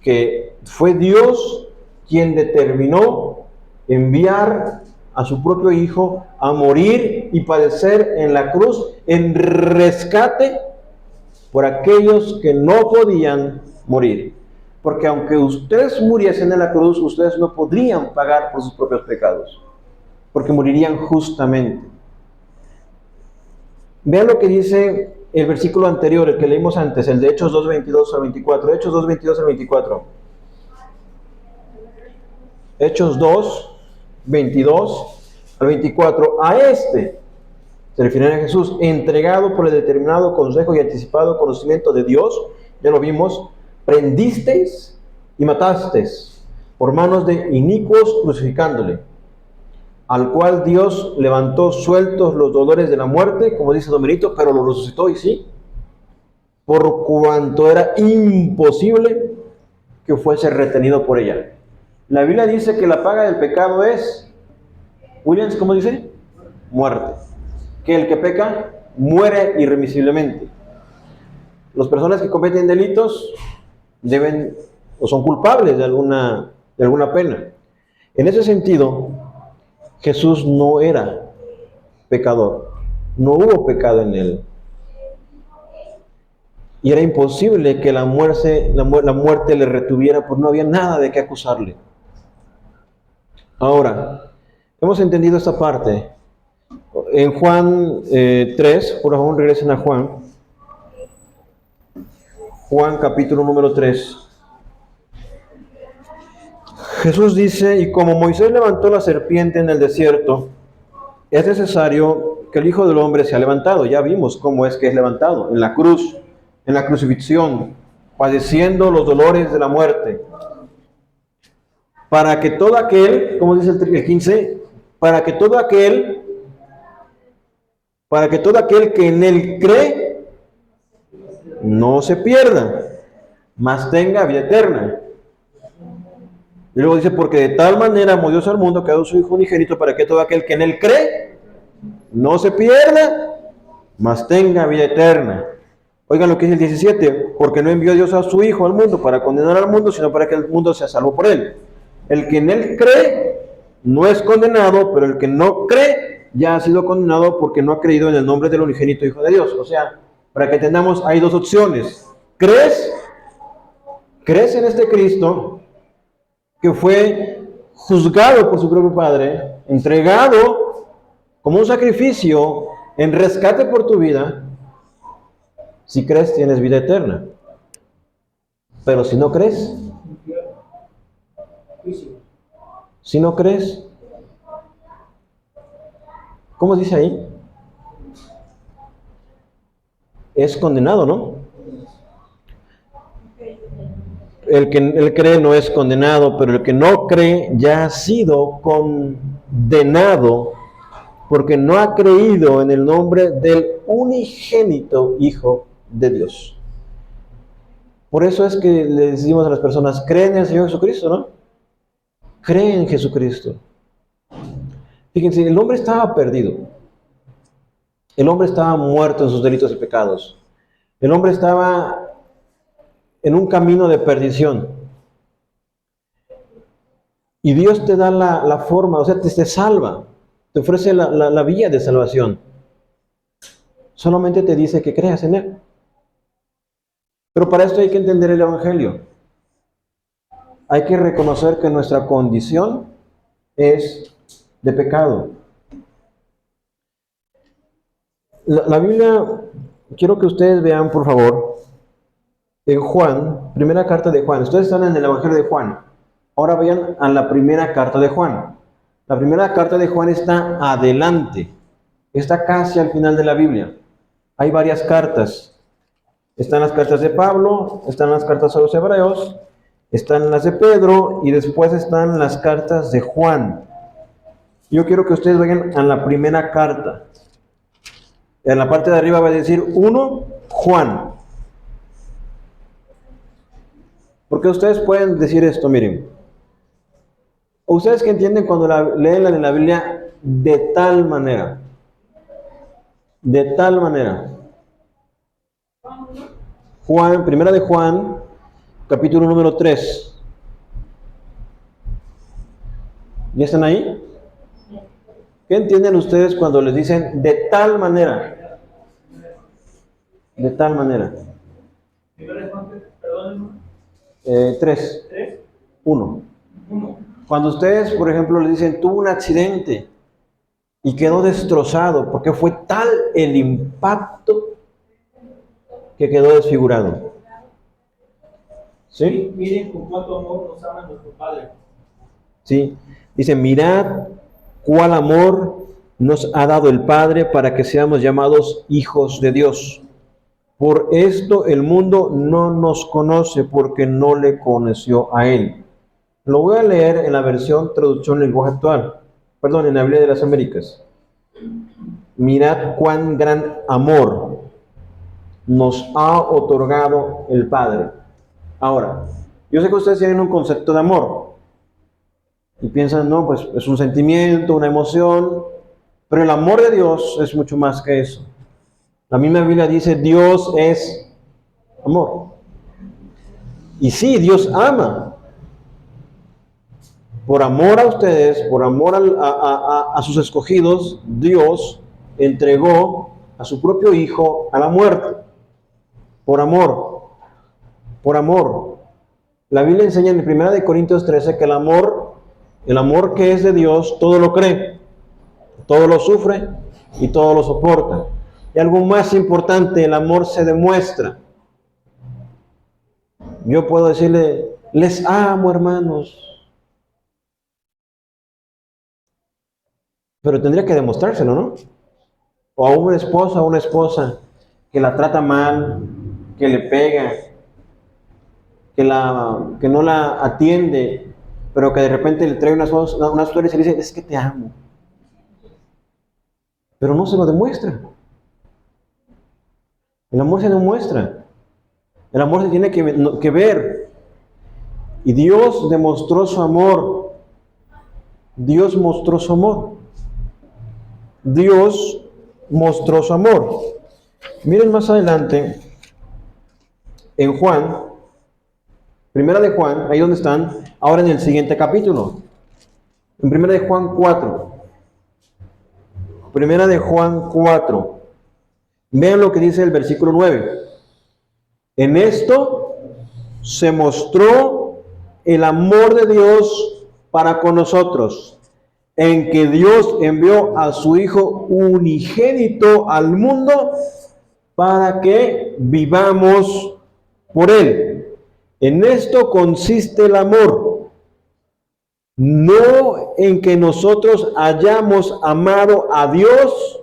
que fue Dios quien determinó enviar a su propio Hijo a morir y padecer en la cruz en rescate por aquellos que no podían morir. Porque aunque ustedes muriesen en la cruz, ustedes no podrían pagar por sus propios pecados, porque morirían justamente. Vean lo que dice el versículo anterior, el que leímos antes, el de Hechos 2:22 al 24. Hechos 2:22 al 24. Hechos 2:22 al 24. A este, se refiere a Jesús, entregado por el determinado consejo y anticipado conocimiento de Dios, ya lo vimos, prendisteis y matasteis por manos de inicuos crucificándole, al cual Dios levantó sueltos los dolores de la muerte, como dice Domenito, pero lo resucitó, y sí, por cuanto era imposible que fuese retenido por ella. La Biblia dice que la paga del pecado es, Williams, ¿cómo dice? Muerte. Que el que peca muere irremisiblemente. Las personas que cometen delitos deben o son culpables de alguna pena. En ese sentido, Jesús no era pecador, no hubo pecado en él. Y era imposible que la muerte le retuviera, porque no había nada de qué acusarle. Ahora, hemos entendido esta parte. En Juan 3, por favor regresen a Juan. Juan capítulo número 3. Jesús dice, y como Moisés levantó la serpiente en el desierto, es necesario que el Hijo del Hombre sea levantado. Ya vimos cómo es que es levantado, en la cruz, en la crucifixión, padeciendo los dolores de la muerte. Para que todo aquel, como dice el 15, para que todo aquel que en él cree, no se pierda, mas tenga vida eterna. Y luego dice, porque de tal manera amó Dios al mundo que ha dado su Hijo unigénito, para que todo aquel que en él cree, no se pierda, mas tenga vida eterna. Oigan lo que dice el 17, porque no envió Dios a su Hijo al mundo para condenar al mundo, sino para que el mundo sea salvo por él. El que en él cree no es condenado, pero el que no cree ya ha sido condenado porque no ha creído en el nombre del unigénito Hijo de Dios. O sea, para que entendamos, hay dos opciones. ¿Crees en este Cristo que fue juzgado por su propio Padre, entregado como un sacrificio en rescate por tu vida? Si crees, tienes vida eterna. Pero si no crees, ¿cómo dice ahí? Es condenado, ¿no? El que él cree no es condenado, pero el que no cree ya ha sido condenado porque no ha creído en el nombre del unigénito Hijo de Dios. Por eso es que le decimos a las personas, creen en el Señor Jesucristo, ¿no? Creen en Jesucristo. Fíjense, el hombre estaba perdido. El hombre estaba muerto en sus delitos y pecados. El hombre estaba en un camino de perdición. Y Dios te da la forma, o sea, te salva. Te ofrece la vía de salvación. Solamente te dice que creas en Él. Pero para esto hay que entender el Evangelio. hay que reconocer que nuestra condición es de pecado. La Biblia, quiero que ustedes vean, por favor, en Juan, primera carta de Juan. Ustedes están en el Evangelio de Juan. Ahora vayan a la primera carta de Juan. La primera carta de Juan está adelante. Está casi al final de la Biblia. Hay varias cartas. Están las cartas de Pablo, están las cartas a los hebreos, están las de Pedro y después están las cartas de Juan. Yo quiero que ustedes vayan a la primera carta. En la parte de arriba va a decir 1 Juan. Porque ustedes pueden decir esto, miren. Ustedes que entienden cuando leen en la Biblia de tal manera. De tal manera. Juan, primera de Juan, capítulo número 3. ¿Ya están ahí? ¿Qué entienden ustedes cuando les dicen de tal manera? De tal manera. 3. 1. Cuando ustedes, por ejemplo, le dicen, tuvo un accidente y quedó destrozado, porque fue tal el impacto que quedó desfigurado. ¿Sí? Miren con cuánto amor nos ama nuestro Padre. Sí. Dice, mirad cuál amor nos ha dado el Padre para que seamos llamados hijos de Dios. Por esto el mundo no nos conoce porque no le conoció a Él. Lo voy a leer en la versión traducción lenguaje actual. Perdón, en la Biblia de las Américas. Mirad cuán gran amor nos ha otorgado el Padre. Ahora, yo sé que ustedes tienen un concepto de amor. Y piensan, no, pues es un sentimiento, una emoción. Pero el amor de Dios es mucho más que eso. La misma Biblia dice, Dios es amor. Y sí, Dios ama. Por amor a ustedes, por amor a sus escogidos, Dios entregó a su propio Hijo a la muerte. Por amor. Por amor. La Biblia enseña en 1 Corintios 13 que el amor que es de Dios, todo lo cree, todo lo sufre y todo lo soporta. Y algo más importante, el amor se demuestra. Yo puedo decirle, les amo, hermanos. Pero tendría que demostrárselo, ¿no? O a una esposa que la trata mal, que le pega, que no la atiende, pero que de repente le trae unas flores y le dice, es que te amo. Pero no se lo demuestra. El amor se demuestra. El amor se tiene que ver. Y Dios demostró su amor. Dios mostró su amor. Dios mostró su amor. Miren más adelante, en Juan, primera de Juan, ahí donde están, ahora en el siguiente capítulo. En primera de Juan 4. Primera de Juan 4. Vean lo que dice el versículo 9. En esto se mostró el amor de Dios para con nosotros, en que Dios envió a su Hijo unigénito al mundo para que vivamos por Él. En esto consiste el amor, no en que nosotros hayamos amado a Dios,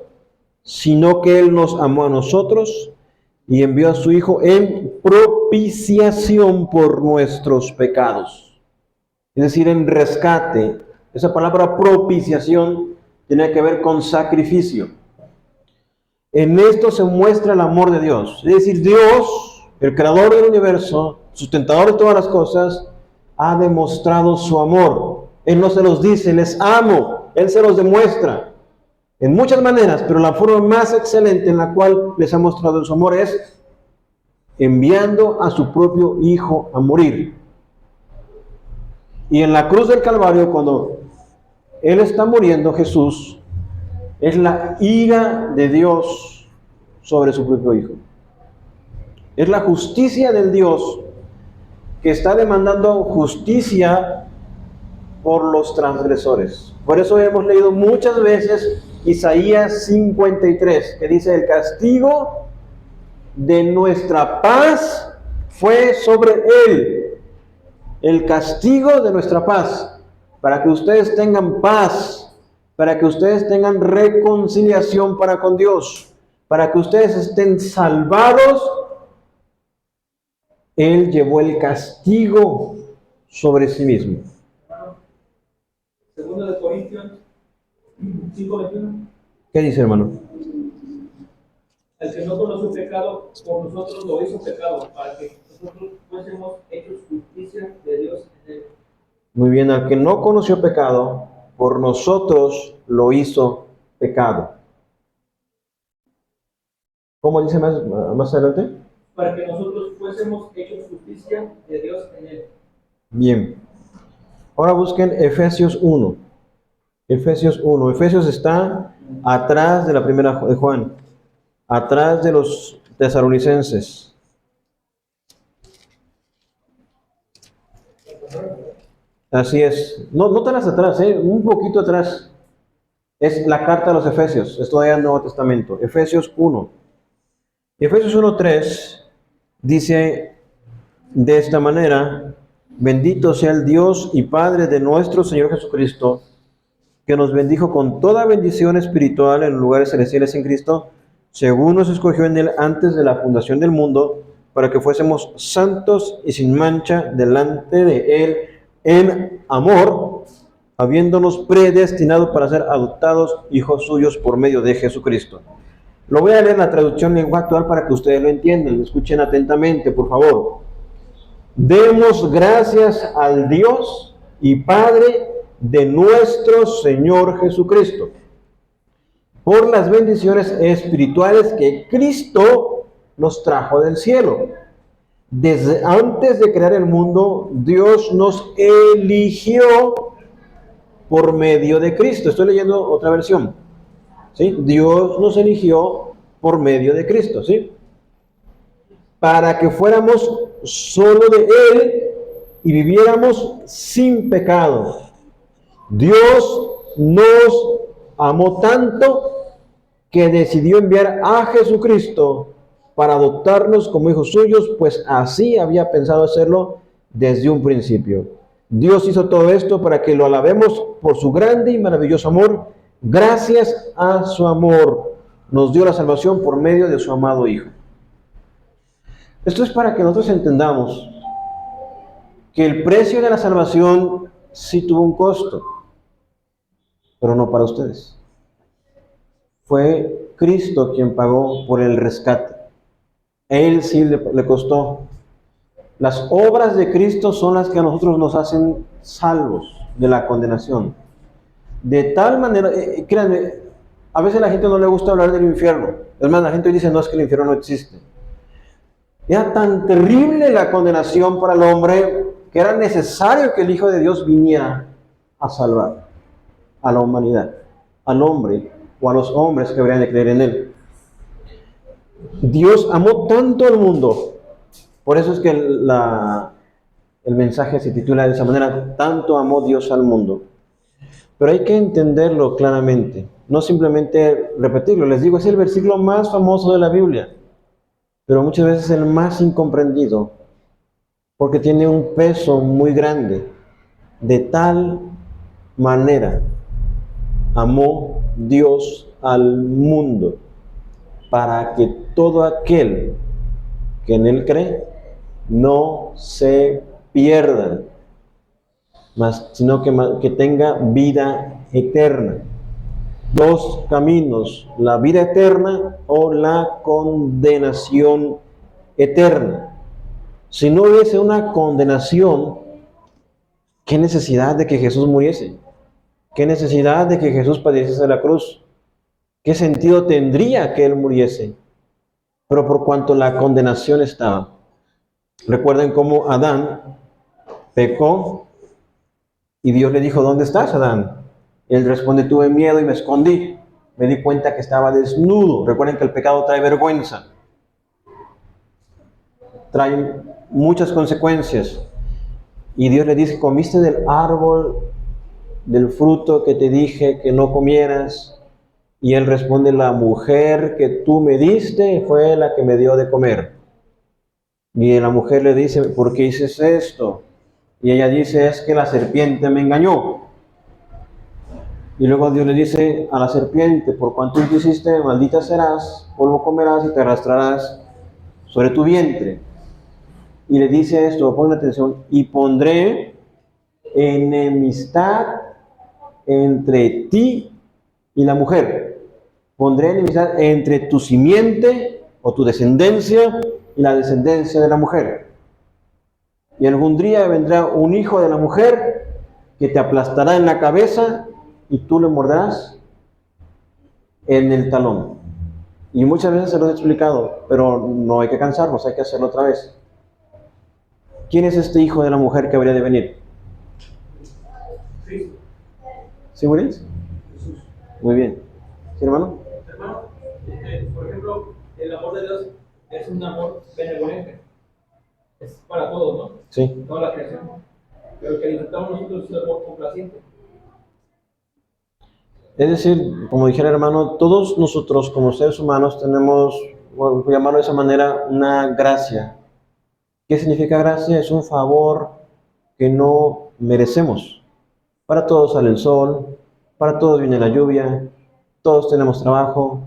sino que Él nos amó a nosotros y envió a su Hijo en propiciación por nuestros pecados. Es decir, en rescate. Esa palabra propiciación tiene que ver con sacrificio. En esto se muestra el amor de Dios. Es decir, Dios, el creador del universo, sustentador de todas las cosas, ha demostrado su amor. Él no se los dice, les amo. Él se los demuestra. En muchas maneras, pero la forma más excelente en la cual les ha mostrado su amor es enviando a su propio Hijo a morir. Y en la cruz del Calvario, cuando Él está muriendo, Jesús, es la ira de Dios sobre su propio Hijo. Es la justicia del Dios que está demandando justicia por los transgresores. Por eso hemos leído muchas veces Isaías 53, que dice: el castigo de nuestra paz fue sobre él. El castigo de nuestra paz, para que ustedes tengan paz, para que ustedes tengan reconciliación para con Dios, para que ustedes estén salvados. Él llevó el castigo sobre sí mismo. Segundo de Corintios 5:21. ¿Qué dice, hermano? El que no conoció pecado, por nosotros lo hizo pecado, para que nosotros fuésemos hechos justicia de Dios en él. Muy bien, al que no conoció pecado, por nosotros lo hizo pecado. ¿Cómo dice más adelante? Para que nosotros fuésemos hechos justicia de Dios en él. Bien. Ahora busquen Efesios 1. Efesios 1. Efesios está atrás de la primera de Juan, atrás de los tesalonicenses. Así es. No, no tan hasta atrás, un poquito atrás. Es la carta a los Efesios. Es todavía el Nuevo Testamento. Efesios 1. Efesios 1:3 dice de esta manera: bendito sea el Dios y Padre de nuestro Señor Jesucristo, que nos bendijo con toda bendición espiritual en lugares celestiales en Cristo, según nos escogió en él antes de la fundación del mundo, para que fuésemos santos y sin mancha delante de él en amor, habiéndonos predestinado para ser adoptados hijos suyos por medio de Jesucristo. Lo voy a leer en la traducción lengua actual para que ustedes lo entiendan. Escuchen atentamente, por favor. Demos gracias al Dios y Padre de nuestro Señor Jesucristo por las bendiciones espirituales que Cristo nos trajo del cielo. Desde antes de crear el mundo, Dios nos eligió por medio de Cristo. Estoy leyendo otra versión. ¿Sí? Dios nos eligió por medio de Cristo, ¿sí? Para que fuéramos solo de Él y viviéramos sin pecado. Dios nos amó tanto que decidió enviar a Jesucristo para adoptarnos como hijos suyos, pues así había pensado hacerlo desde un principio. Dios hizo todo esto para que lo alabemos por su grande y maravilloso amor. Gracias a su amor nos dio la salvación por medio de su amado Hijo. Esto es para que nosotros entendamos que el precio de la salvación sí tuvo un costo, pero no para ustedes. Fue Cristo quien pagó por el rescate. Él sí le costó. Las obras de Cristo son las que a nosotros nos hacen salvos de la condenación. De tal manera, créanme, a veces a la gente no le gusta hablar del infierno. Es más, la gente dice: no, es que el infierno no existe. Era tan terrible la condenación para el hombre que era necesario que el Hijo de Dios viniera a salvar a la humanidad, al hombre o a los hombres que habrían de creer en él. Dios amó tanto al mundo, por eso es que el mensaje se titula de esa manera: tanto amó Dios al mundo. Pero hay que entenderlo claramente, no simplemente repetirlo. Les digo, es el versículo más famoso de la Biblia, pero muchas veces el más incomprendido, porque tiene un peso muy grande. De tal manera amó Dios al mundo, para que todo aquel que en él cree no se pierda, sino que tenga vida eterna. Dos caminos: la vida eterna o la condenación eterna. Si no hubiese una condenación, ¿qué necesidad de que Jesús muriese? ¿Qué necesidad de que Jesús padeciese la cruz? ¿Qué sentido tendría que Él muriese? Pero por cuanto la condenación estaba. Recuerden cómo Adán pecó y Dios le dijo: ¿dónde estás, Adán? Él responde: tuve miedo y me escondí. Me di cuenta que estaba desnudo. Recuerden que el pecado trae vergüenza. trae muchas consecuencias. Y Dios le dice, comiste del árbol, del fruto que te dije que no comieras. Y él responde, la mujer que tú me diste fue la que me dio de comer. Y la mujer le dice, ¿por qué dices esto? Y ella dice, es que la serpiente me engañó. Y luego Dios le dice a la serpiente, por cuanto tú hiciste, maldita serás, polvo comerás y te arrastrarás sobre tu vientre. Y le dice esto, pongan atención, y pondré enemistad entre ti y la mujer. Pondré enemistad entre tu simiente o tu descendencia y la descendencia de la mujer. Y algún día vendrá un hijo de la mujer que te aplastará en la cabeza y tú le morderás en el talón. Y muchas veces se lo he explicado, pero no hay que cansarnos, hay que hacerlo otra vez. ¿Quién es este hijo de la mujer que habría de venir? Cristo, ¿Sí, Willis? Jesús. Muy bien. ¿Sí, hermano? Hermano, por ejemplo, el amor de Dios es un amor benevolente. Es para todos, ¿no? Sí. Toda la creación. Pero el que disfrutamos nosotros es el amor complaciente. Es decir, como dijera el hermano, todos nosotros como seres humanos tenemos, bueno, por llamarlo de esa manera, una gracia. ¿Qué significa gracia? Es un favor que no merecemos. Para todos sale el sol, para todos viene la lluvia, todos tenemos trabajo.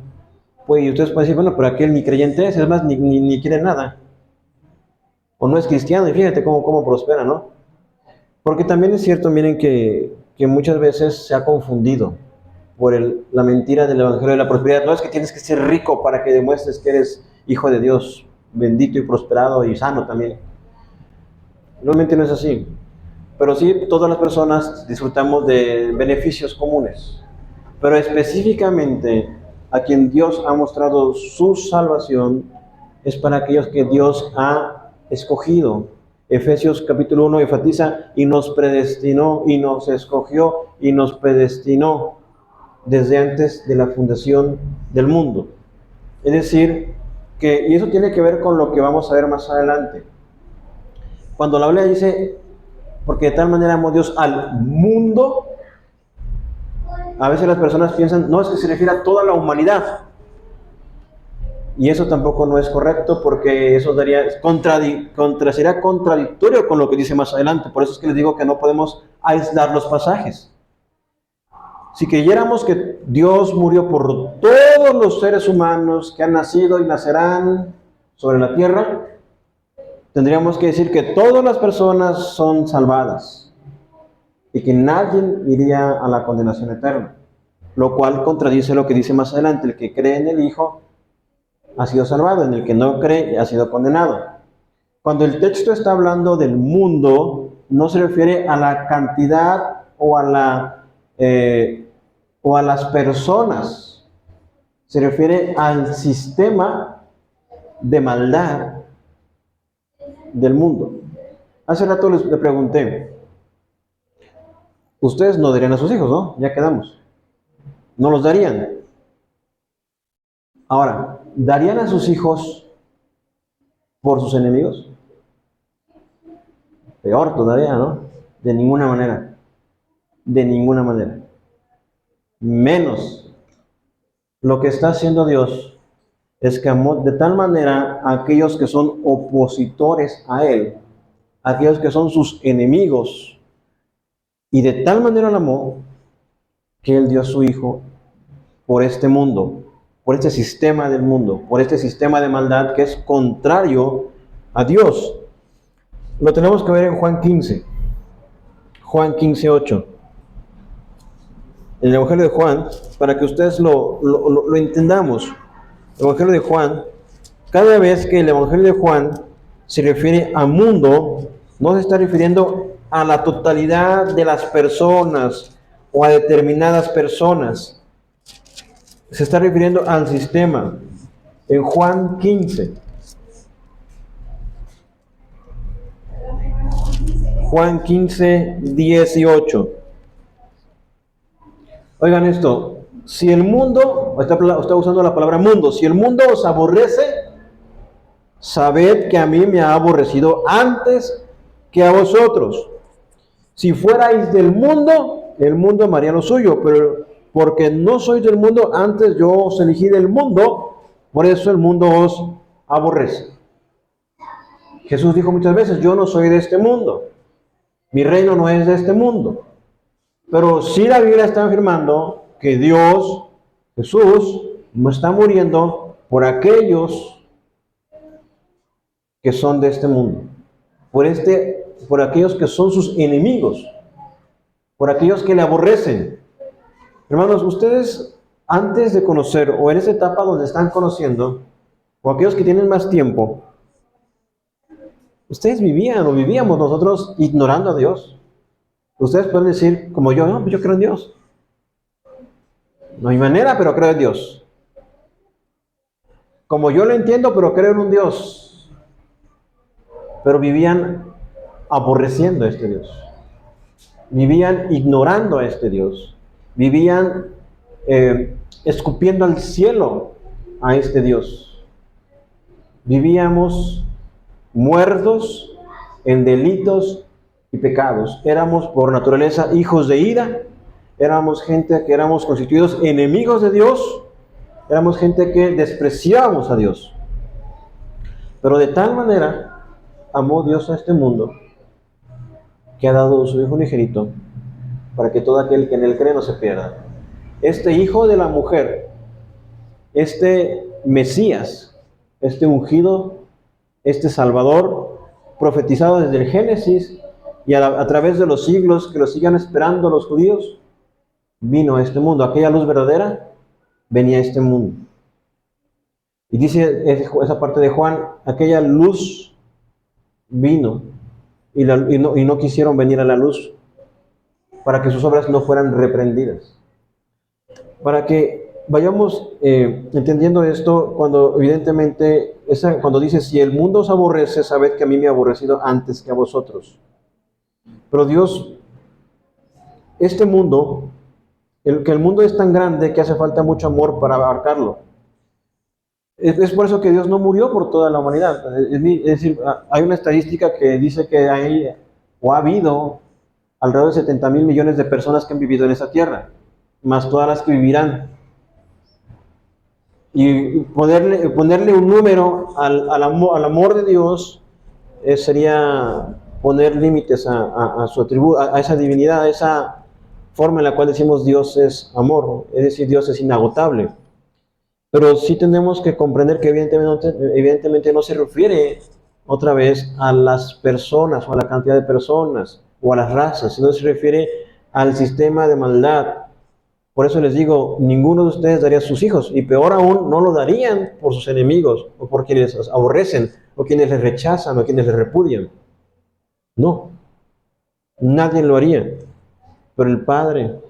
Pues, y ustedes pueden decir, bueno, pero aquel ni creyente es más, ni quiere nada. O no es cristiano, y fíjate cómo prospera, ¿no? Porque también es cierto, miren, que muchas veces se ha confundido por la mentira del Evangelio de la prosperidad. No es que tienes que ser rico para que demuestres que eres hijo de Dios, bendito y prosperado y sano también. Realmente no es así. Pero sí, todas las personas disfrutamos de beneficios comunes. Pero específicamente a quien Dios ha mostrado su salvación es para aquellos que Dios ha escogido. Efesios capítulo 1 enfatiza, y nos predestinó, y nos escogió, y nos predestinó desde antes de la fundación del mundo. Es decir, y eso tiene que ver con lo que vamos a ver más adelante. Cuando la Biblia dice, porque de tal manera amó Dios al mundo, a veces las personas piensan, no, es que se refiere a toda la humanidad. Y eso tampoco no es correcto, porque eso sería contradictorio con lo que dice más adelante. Por eso es que les digo que no podemos aislar los pasajes. Si creyéramos que Dios murió por todos los seres humanos que han nacido y nacerán sobre la tierra, tendríamos que decir que todas las personas son salvadas y que nadie iría a la condenación eterna, lo cual contradice lo que dice más adelante: el que cree en el Hijo ha sido salvado, en el que no cree ha sido condenado. Cuando el texto está hablando del mundo, no se refiere a la cantidad o a las personas, se refiere al sistema de maldad del mundo. Hace rato le pregunté, ustedes no darían a sus hijos, ¿no? Ya quedamos. No los darían. Ahora, ¿darían a sus hijos por sus enemigos? Peor todavía, ¿no? De ninguna manera. De ninguna manera. Menos. Lo que está haciendo Dios es que amó de tal manera a aquellos que son opositores a Él, a aquellos que son sus enemigos, y de tal manera lo amó que Él dio a su Hijo por este mundo, por este sistema del mundo, por este sistema de maldad que es contrario a Dios. Lo tenemos que ver en Juan 15. Juan 15:8. El Evangelio de Juan, para que ustedes lo entendamos. El Evangelio de Juan, cada vez que el Evangelio de Juan se refiere a mundo, no se está refiriendo a la totalidad de las personas o a determinadas personas. Se está refiriendo al sistema. En Juan 15. Juan 15:18. Oigan esto, si el mundo, está usando la palabra mundo, si el mundo os aborrece, sabed que a mí me ha aborrecido antes que a vosotros. Si fuerais del mundo, el mundo amaría lo suyo, pero porque no sois del mundo, antes yo os elegí del mundo, por eso el mundo os aborrece. Jesús dijo muchas veces, yo no soy de este mundo, mi reino no es de este mundo. Pero sí la Biblia está afirmando que Dios, Jesús, no está muriendo por aquellos que son de este mundo, por aquellos que son sus enemigos, por aquellos que le aborrecen. Hermanos, ustedes antes de conocer, o en esa etapa donde están conociendo, o aquellos que tienen más tiempo, ustedes vivían o vivíamos nosotros ignorando a Dios. Ustedes pueden decir, como yo, no, pues yo creo en Dios. No hay manera, pero creo en Dios. Como yo lo entiendo, pero creo en un Dios. Pero vivían aborreciendo a este Dios. Vivían ignorando a este Dios. Vivían escupiendo al cielo a este Dios. Vivíamos muertos en delitos y pecados. Éramos por naturaleza hijos de ira. Éramos gente que éramos constituidos enemigos de Dios. Éramos gente que despreciábamos a Dios. Pero de tal manera amó Dios a este mundo que ha dado su Hijo unigénito para que todo aquel que en él cree no se pierda. Este Hijo de la mujer, este Mesías, este ungido, este Salvador, profetizado desde el Génesis y a través de los siglos que lo sigan esperando los judíos, vino a este mundo. Aquella luz verdadera venía a este mundo. Y dice esa parte de Juan, aquella luz vino y no quisieron venir a la luz para que sus obras no fueran reprendidas. Para que vayamos entendiendo esto, cuando evidentemente, cuando dice, si el mundo os aborrece, sabed que a mí me ha aborrecido antes que a vosotros. Pero Dios, este mundo, que el mundo es tan grande que hace falta mucho amor para abarcarlo. Es por eso que Dios no murió por toda la humanidad. Es decir, hay una estadística que dice que hay o ha habido alrededor de 70,000 millones de personas que han vivido en esa tierra, más todas las que vivirán. Y ponerle un número al amor de Dios sería poner límites a su atributo, a esa divinidad, a esa forma en la cual decimos Dios es amor, es decir, Dios es inagotable. Pero sí tenemos que comprender que evidentemente no se refiere otra vez a las personas o a la cantidad de personas o a las razas, sino se refiere al sistema de maldad. Por eso les digo, ninguno de ustedes daría a sus hijos, y peor aún, no lo darían por sus enemigos, o por quienes los aborrecen, o quienes les rechazan, o quienes les repudian. No, nadie lo haría. Pero el Padre,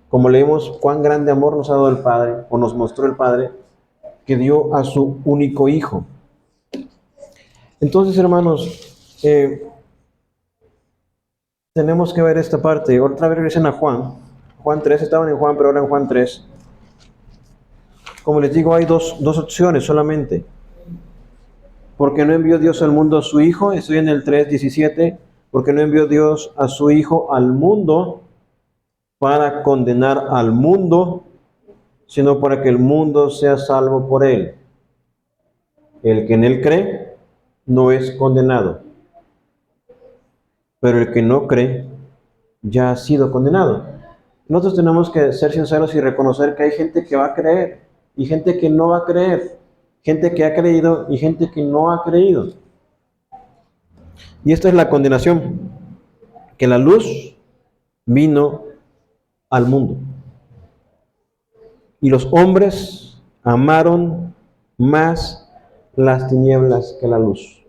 como leemos, cuán grande amor nos ha dado el Padre, o nos mostró el Padre, que dio a su único Hijo. Entonces, hermanos, tenemos que ver esta parte. Otra vez regresen a Juan 3, estaban en Juan, pero ahora en Juan 3. Como les digo, hay dos opciones solamente. Porque no envió Dios al mundo a su Hijo, estoy en el 3:17, porque no envió Dios a su Hijo al mundo para condenar al mundo, sino para que el mundo sea salvo por él. El que en él cree no es condenado, pero el que no cree ya ha sido condenado. Nosotros tenemos que ser sinceros y reconocer que hay gente que va a creer y gente que no va a creer, gente que ha creído y gente que no ha creído. Y esta es la condenación, que la luz vino al mundo. Y los hombres amaron más las tinieblas que la luz.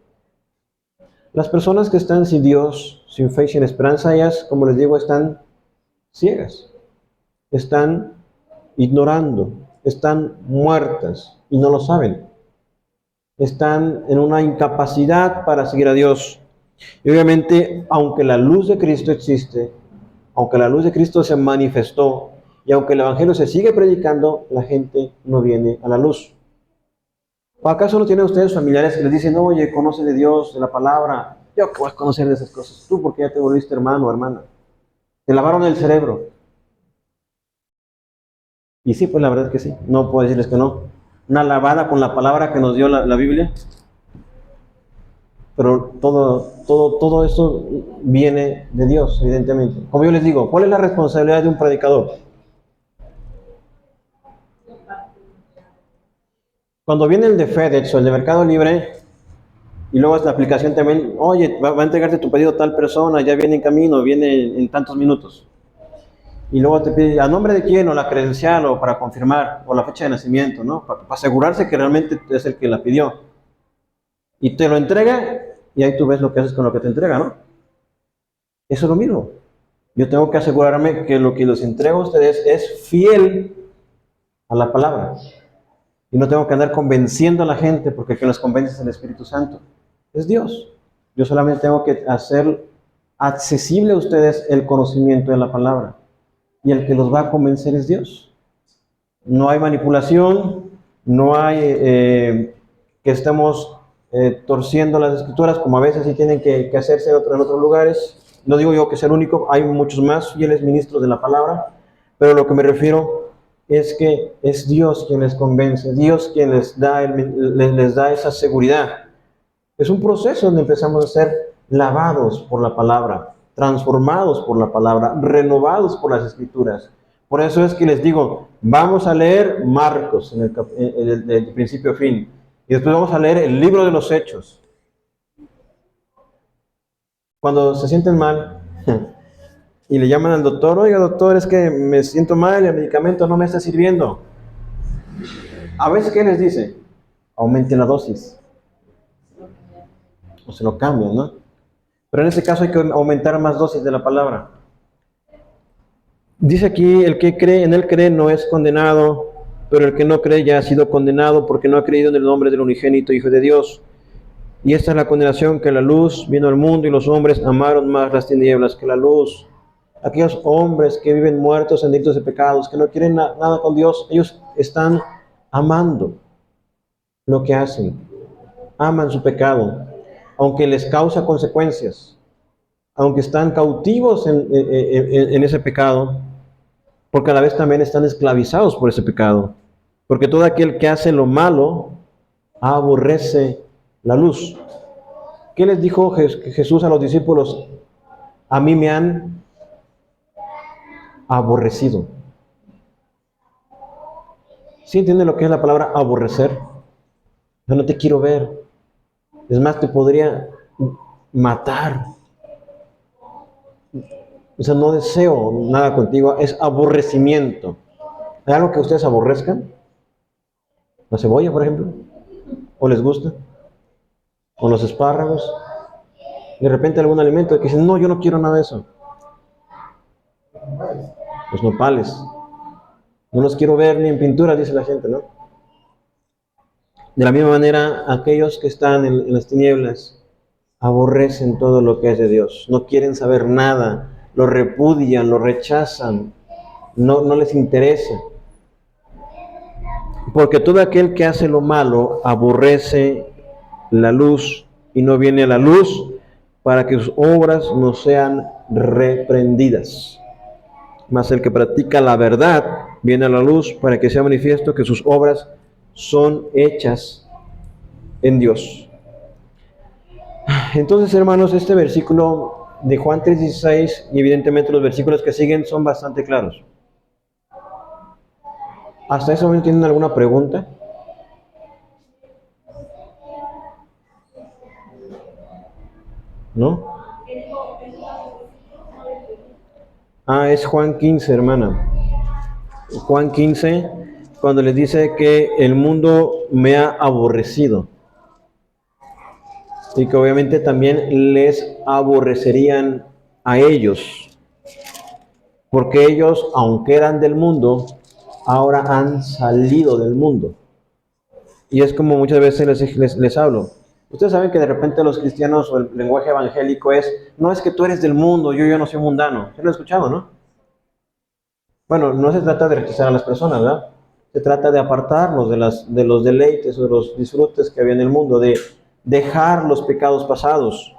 Las personas que están sin Dios, sin fe y sin esperanza, ellas, como les digo, están ciegas, están ignorando, están muertas y no lo saben. Están en una incapacidad para seguir a Dios. Y obviamente, aunque la luz de Cristo existe, aunque la luz de Cristo se manifestó, y aunque el Evangelio se sigue predicando, la gente no viene a la luz. ¿O acaso no tienen ustedes familiares que les dicen, oye, conoce de Dios, de la palabra? Yo qué voy a conocer de esas cosas. Tú porque ya te volviste hermano o hermana. Te lavaron el cerebro. Y sí, pues la verdad es que sí. No puedo decirles que no. Una lavada con la palabra que nos dio la Biblia. Pero todo esto viene de Dios, evidentemente. Como yo les digo, ¿cuál es la responsabilidad de un predicador? Cuando viene el de FedEx o el de Mercado Libre, y luego es la aplicación también, oye, va a entregarte tu pedido tal persona, ya viene en camino, viene en tantos minutos. Y luego te pide a nombre de quién, o la credencial, o para confirmar, o la fecha de nacimiento, ¿no? Para asegurarse que realmente es el que la pidió. Y te lo entrega, y ahí tú ves lo que haces con lo que te entrega, ¿no? Eso es lo mismo. Yo tengo que asegurarme que lo que les entrego a ustedes es fiel a la palabra. Y no tengo que andar convenciendo a la gente, porque el que los convence es el Espíritu Santo. Es Dios. Yo solamente tengo que hacer accesible a ustedes el conocimiento de la palabra. Y el que los va a convencer es Dios. No hay manipulación, no hay que estemos torciendo las escrituras, como a veces sí tienen que hacerse en otros lugares. No digo yo que sea el único, hay muchos más fieles ministros de la palabra, pero lo que me refiero es que es Dios quien les convence, Dios quien les da esa seguridad. Es un proceso donde empezamos a ser lavados por la palabra, transformados por la palabra, renovados por las escrituras. Por eso es que les digo, vamos a leer Marcos del principio a fin, y después vamos a leer el libro de los Hechos. Cuando se sienten mal y le llaman al doctor, oiga doctor, es que me siento mal, el medicamento no me está sirviendo. A veces, ¿qué les dice? Aumente la dosis. O se lo cambian, ¿no? Pero en este caso hay que aumentar más dosis de la palabra. Dice aquí, el que cree, en él cree no es condenado, pero el que no cree ya ha sido condenado porque no ha creído en el nombre del unigénito Hijo de Dios. Y esta es la condenación, que la luz vino al mundo y los hombres amaron más las tinieblas que la luz. Aquellos hombres que viven muertos en delitos de pecados, que no quieren nada con Dios, ellos están amando lo que hacen, aman su pecado, aunque les causa consecuencias, aunque están cautivos en ese pecado, porque a la vez también están esclavizados por ese pecado, porque todo aquel que hace lo malo aborrece la luz. ¿Qué les dijo Jesús a los discípulos? A mí me han aborrecido. ¿Sí entienden lo que es la palabra aborrecer? Yo no te quiero ver. Es más, te podría matar. O sea, no deseo nada contigo. Es aborrecimiento. ¿Hay algo que ustedes aborrezcan? ¿La cebolla, por ejemplo? ¿O les gusta? ¿O los espárragos? De repente algún alimento que dicen, no, yo no quiero nada de eso. Los nopales. No los quiero ver ni en pintura, dice la gente, ¿no? De la misma manera, aquellos que están en las tinieblas aborrecen todo lo que es de Dios. No quieren saber nada. Lo repudian, lo rechazan. No les interesa. Porque todo aquel que hace lo malo aborrece la luz y no viene a la luz para que sus obras no sean reprendidas. Mas el que practica la verdad viene a la luz para que sea manifiesto que sus obras son hechas en Dios. Entonces, hermanos, este versículo de Juan 3:16 y evidentemente los versículos que siguen son bastante claros. ¿Hasta ese momento tienen alguna pregunta? ¿No? Es Juan 15, hermana. Juan 15, cuando les dice que el mundo me ha aborrecido. Y que obviamente también les aborrecerían a ellos. Porque ellos, aunque eran del mundo, ahora han salido del mundo. Y es como muchas veces les hablo. Ustedes saben que de repente los cristianos o el lenguaje evangélico no es que tú eres del mundo, yo no soy mundano. ¿Se lo he escuchado, no? Bueno, no se trata de rechazar a las personas, ¿verdad? Se trata de apartarnos de los deleites o de los disfrutes que había en el mundo, de dejar los pecados pasados.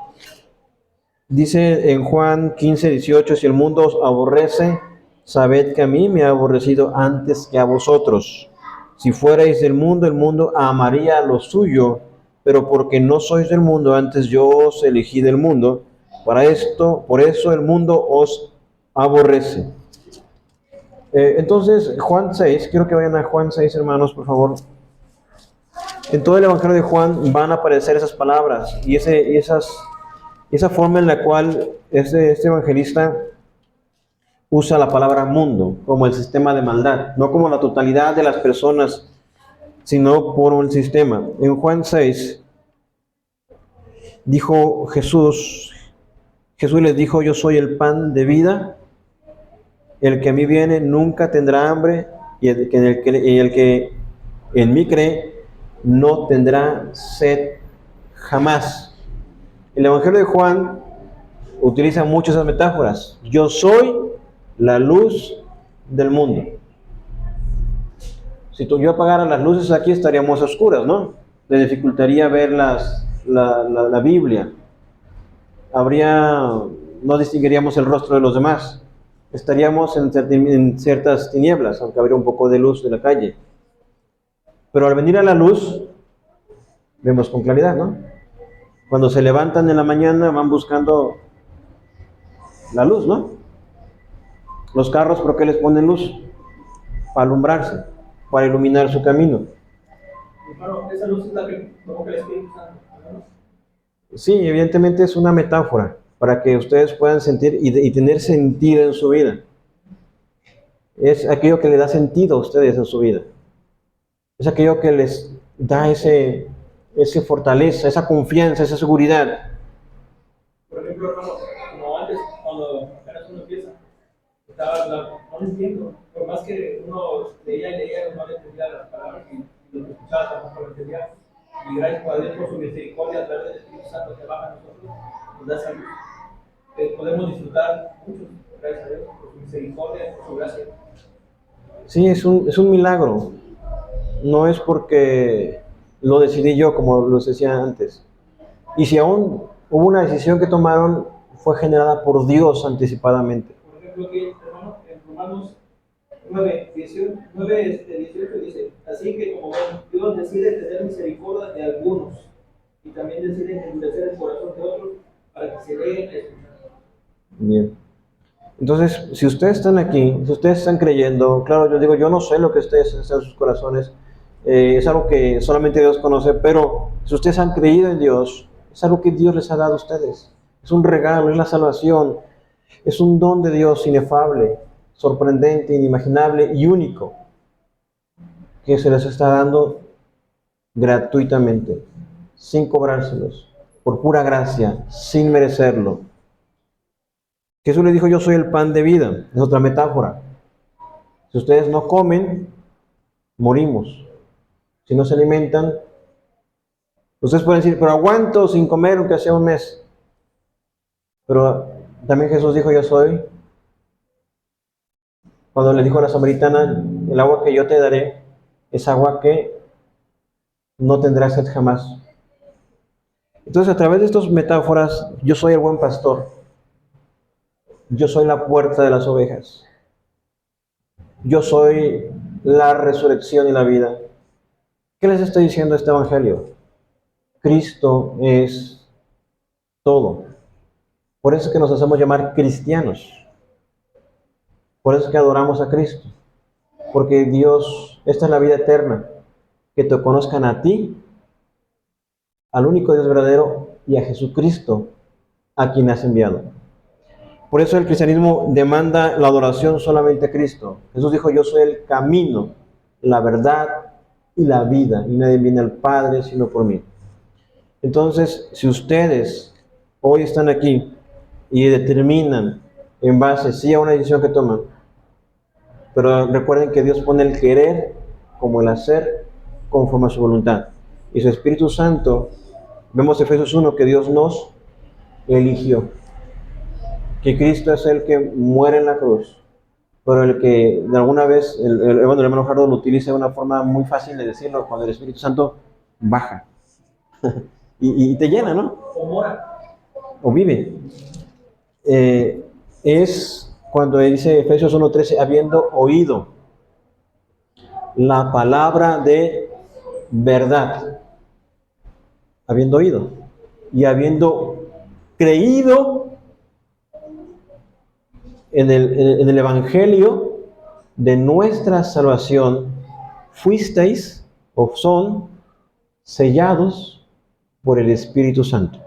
Dice en Juan 15:18, si el mundo os aborrece, sabed que a mí me ha aborrecido antes que a vosotros. Si fuerais del mundo, el mundo amaría lo suyo, pero porque no sois del mundo, antes yo os elegí del mundo. Por eso el mundo os aborrece. Entonces, Juan 6, quiero que vayan a Juan 6, hermanos, por favor. En todo el Evangelio de Juan van a aparecer esas palabras y esa forma en la cual este evangelista usa la palabra mundo como el sistema de maldad, no como la totalidad de las personas, sino por el sistema. En Juan 6 dijo Jesús les dijo, yo soy el pan de vida, el que a mí viene nunca tendrá hambre, y el que en mí cree no tendrá sed jamás. El Evangelio de Juan utiliza muchas esas metáforas. Yo soy la luz del mundo. Si yo apagara las luces aquí estaríamos a oscuras, ¿no? Le dificultaría ver la Biblia. No distinguiríamos el rostro de los demás. Estaríamos en ciertas tinieblas, aunque habría un poco de luz de la calle. Pero al venir a la luz, vemos con claridad, ¿no? Cuando se levantan en la mañana van buscando la luz, ¿no? Los carros, ¿por qué les ponen luz? Para alumbrarse, para iluminar su camino. Hermano, esa luz es la que provoca el Espíritu Santo, ¿no? Sí, evidentemente es una metáfora para que ustedes puedan sentir y tener sentido en su vida. Es aquello que le da sentido a ustedes en su vida. Es aquello que les da esa fortaleza, esa confianza, esa seguridad. Por ejemplo, hermano, como antes, cuando apenas uno empieza, no lo entiendo. Por más que uno leía y leía, no le entendía las palabras y lo que escuchaba tampoco lo entendía. Y gracias a Dios por su misericordia, a través del Espíritu Santo que baja a nosotros, nos da salud. Podemos disfrutar mucho, gracias a Dios, por su misericordia, por su gracia. Sí, es un milagro. No es porque lo decidí yo, como los decía antes. Y si aún hubo una decisión que tomaron, fue generada por Dios anticipadamente. Por ejemplo, aquí, hermano, en Romanos 9:18 dice, así que como ven, Dios decide tener misericordia de algunos y también decide endurecer el corazón de otros para que se dejen escuchar. Bien. Entonces, si ustedes están aquí, si ustedes están creyendo, claro, yo digo, yo no sé lo que ustedes están en sus corazones, es algo que solamente Dios conoce, pero si ustedes han creído en Dios, es algo que Dios les ha dado a ustedes. Es un regalo, es la salvación, es un don de Dios inefable, sorprendente, inimaginable y único, que se les está dando gratuitamente, sin cobrárselos, por pura gracia, sin merecerlo. Jesús le dijo, yo soy el pan de vida, es otra metáfora. Si ustedes no comen, morimos. Si no se alimentan, ustedes pueden decir, pero aguanto sin comer aunque sea un mes. Pero también Jesús dijo, yo soy. Cuando le dijo a la samaritana, el agua que yo te daré es agua que no tendrá sed jamás. Entonces, a través de estas metáforas, yo soy el buen pastor. Yo soy la puerta de las ovejas. Yo soy la resurrección y la vida. ¿Qué les estoy diciendo este evangelio? Cristo es todo. Por eso es que nos hacemos llamar cristianos. Por eso es que adoramos a Cristo. Porque Dios, esta es la vida eterna. Que te conozcan a ti, al único Dios verdadero, y a Jesucristo, a quien has enviado. Por eso el cristianismo demanda la adoración solamente a Cristo. Jesús dijo, yo soy el camino, la verdad y la vida, y nadie viene al Padre sino por mí. Entonces, si ustedes hoy están aquí y determinan en base, sí, a una decisión que toman, pero recuerden que Dios pone el querer como el hacer conforme a su voluntad. Y su Espíritu Santo, vemos en Efesios 1 que Dios nos eligió. Que Cristo es el que muere en la cruz pero el que de alguna vez, bueno, el hermano Gerardo lo utiliza de una forma muy fácil de decirlo, cuando el Espíritu Santo baja y te llena, ¿no? O mora. O vive. Es cuando dice Efesios 1:13, habiendo oído la palabra de verdad, habiendo oído y habiendo creído en el Evangelio de nuestra salvación, fuisteis o son sellados por el Espíritu Santo.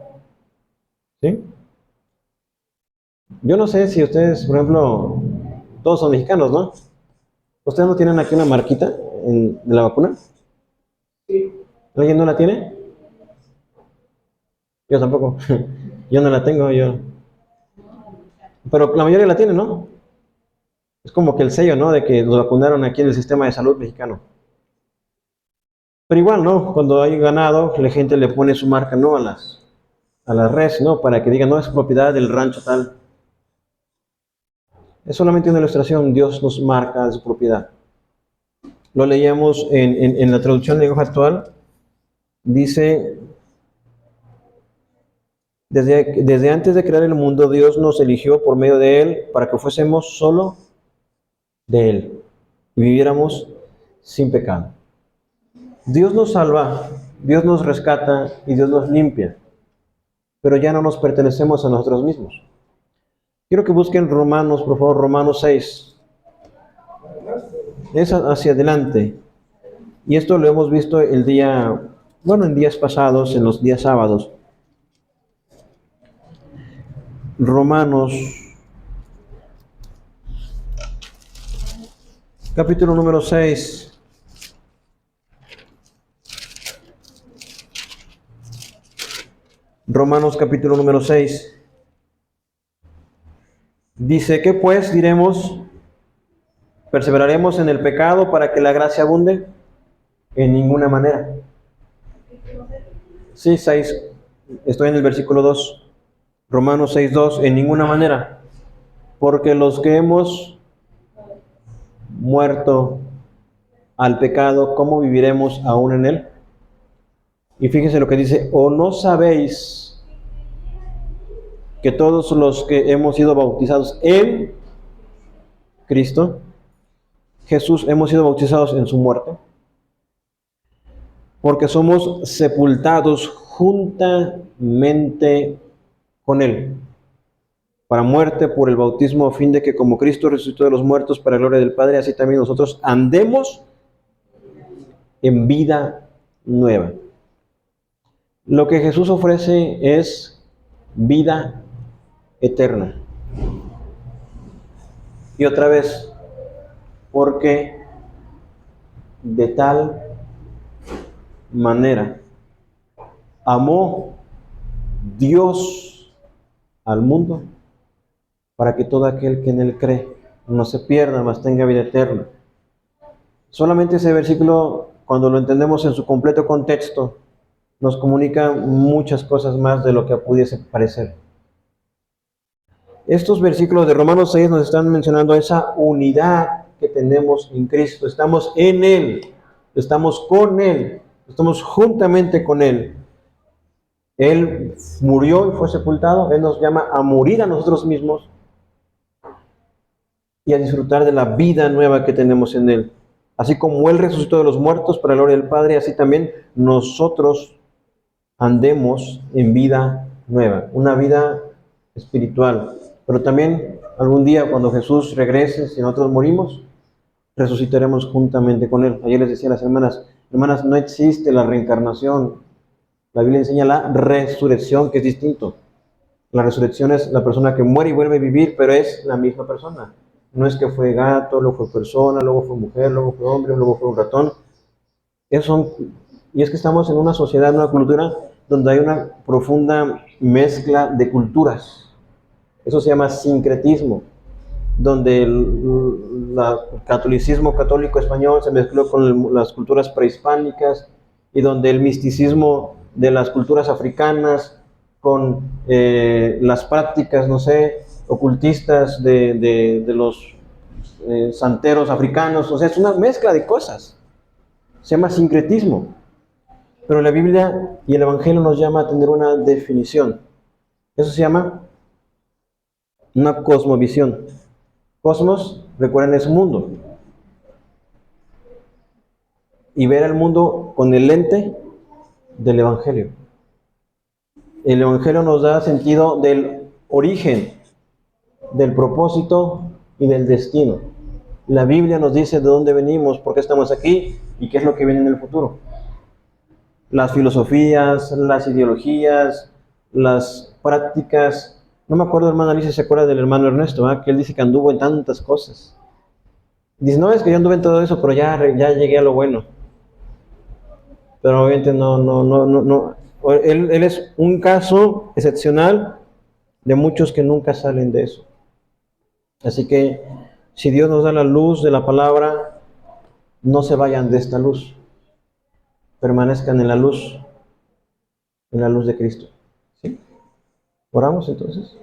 ¿Sí? Yo no sé si ustedes, por ejemplo, todos son mexicanos, ¿no? ¿Ustedes no tienen aquí una marquita de la vacuna? Sí. ¿Alguien no la tiene? Yo tampoco. Yo no la tengo, yo. Pero la mayoría la tiene, ¿no? Es como que el sello, ¿no? De que nos vacunaron aquí en el sistema de salud mexicano. Pero igual, ¿no? Cuando hay ganado, la gente le pone su marca, ¿no? A las reses, ¿no? Para que digan, no, es propiedad del rancho tal. Es solamente una ilustración, Dios nos marca su propiedad. Lo leíamos en la traducción de lenguaje actual. Dice, desde antes de crear el mundo, Dios nos eligió por medio de Él para que fuésemos solo de Él y viviéramos sin pecado. Dios nos salva, Dios nos rescata y Dios nos limpia, pero ya no nos pertenecemos a nosotros mismos. Quiero que busquen Romanos, por favor, Romanos 6. Es hacia adelante. Y esto lo hemos visto en días pasados, en los días sábados. Romanos, capítulo número 6. Romanos capítulo número 6. Dice, ¿qué pues diremos? ¿Perseveraremos en el pecado para que la gracia abunde? En ninguna manera. Sí, 6. Estoy en el versículo 2. Romanos 6:2. En ninguna manera. Porque los que hemos muerto al pecado, ¿cómo viviremos aún en él? Y fíjense lo que dice, ¿o no sabéis que todos los que hemos sido bautizados en Cristo, Jesús, hemos sido bautizados en su muerte? Porque somos sepultados juntamente con Él, para muerte por el bautismo, a fin de que como Cristo resucitó de los muertos para la gloria del Padre, así también nosotros andemos en vida nueva. Lo que Jesús ofrece es vida eterna. Y otra vez, porque de tal manera amó Dios al mundo para que todo aquel que en él cree no se pierda, mas tenga vida eterna. Solamente ese versículo, cuando lo entendemos en su completo contexto, nos comunica muchas cosas más de lo que pudiese parecer. Estos versículos de Romanos 6 nos están mencionando esa unidad que tenemos en Cristo. Estamos en Él, estamos con Él, estamos juntamente con Él. Él murió y fue sepultado. Él nos llama a morir a nosotros mismos y a disfrutar de la vida nueva que tenemos en Él. Así como Él resucitó de los muertos para la gloria del Padre, así también nosotros andemos en vida nueva, una vida espiritual. Pero también algún día cuando Jesús regrese, si nosotros morimos, resucitaremos juntamente con Él. Ayer les decía a las hermanas, no existe la reencarnación. La Biblia enseña la resurrección, que es distinto. La resurrección es la persona que muere y vuelve a vivir, pero es la misma persona. No es que fue gato, luego fue persona, luego fue mujer, luego fue hombre, luego fue un ratón. Y es que estamos en una sociedad, en una cultura donde hay una profunda mezcla de culturas. Eso se llama sincretismo, donde el catolicismo católico español se mezcló con las culturas prehispánicas y donde el misticismo de las culturas africanas con las prácticas, no sé, ocultistas de los santeros africanos, o sea, es una mezcla de cosas. Se llama sincretismo. Pero la Biblia y el Evangelio nos llama a tener una definición. Eso se llama una cosmovisión. Cosmos, recuerden, es mundo. Y ver el mundo con el lente del Evangelio. El Evangelio nos da sentido del origen, del propósito y del destino. La Biblia nos dice de dónde venimos, por qué estamos aquí y qué es lo que viene en el futuro. Las filosofías, las ideologías, las prácticas. No me acuerdo, hermana Alicia, se acuerda del hermano Ernesto, que él dice que anduvo en tantas cosas. Dice, no, es que yo anduve en todo eso, pero ya llegué a lo bueno. Pero obviamente no. Él es un caso excepcional de muchos que nunca salen de eso. Así que, si Dios nos da la luz de la palabra, no se vayan de esta luz. Permanezcan en la luz de Cristo. ¿Sí? ¿Oramos entonces?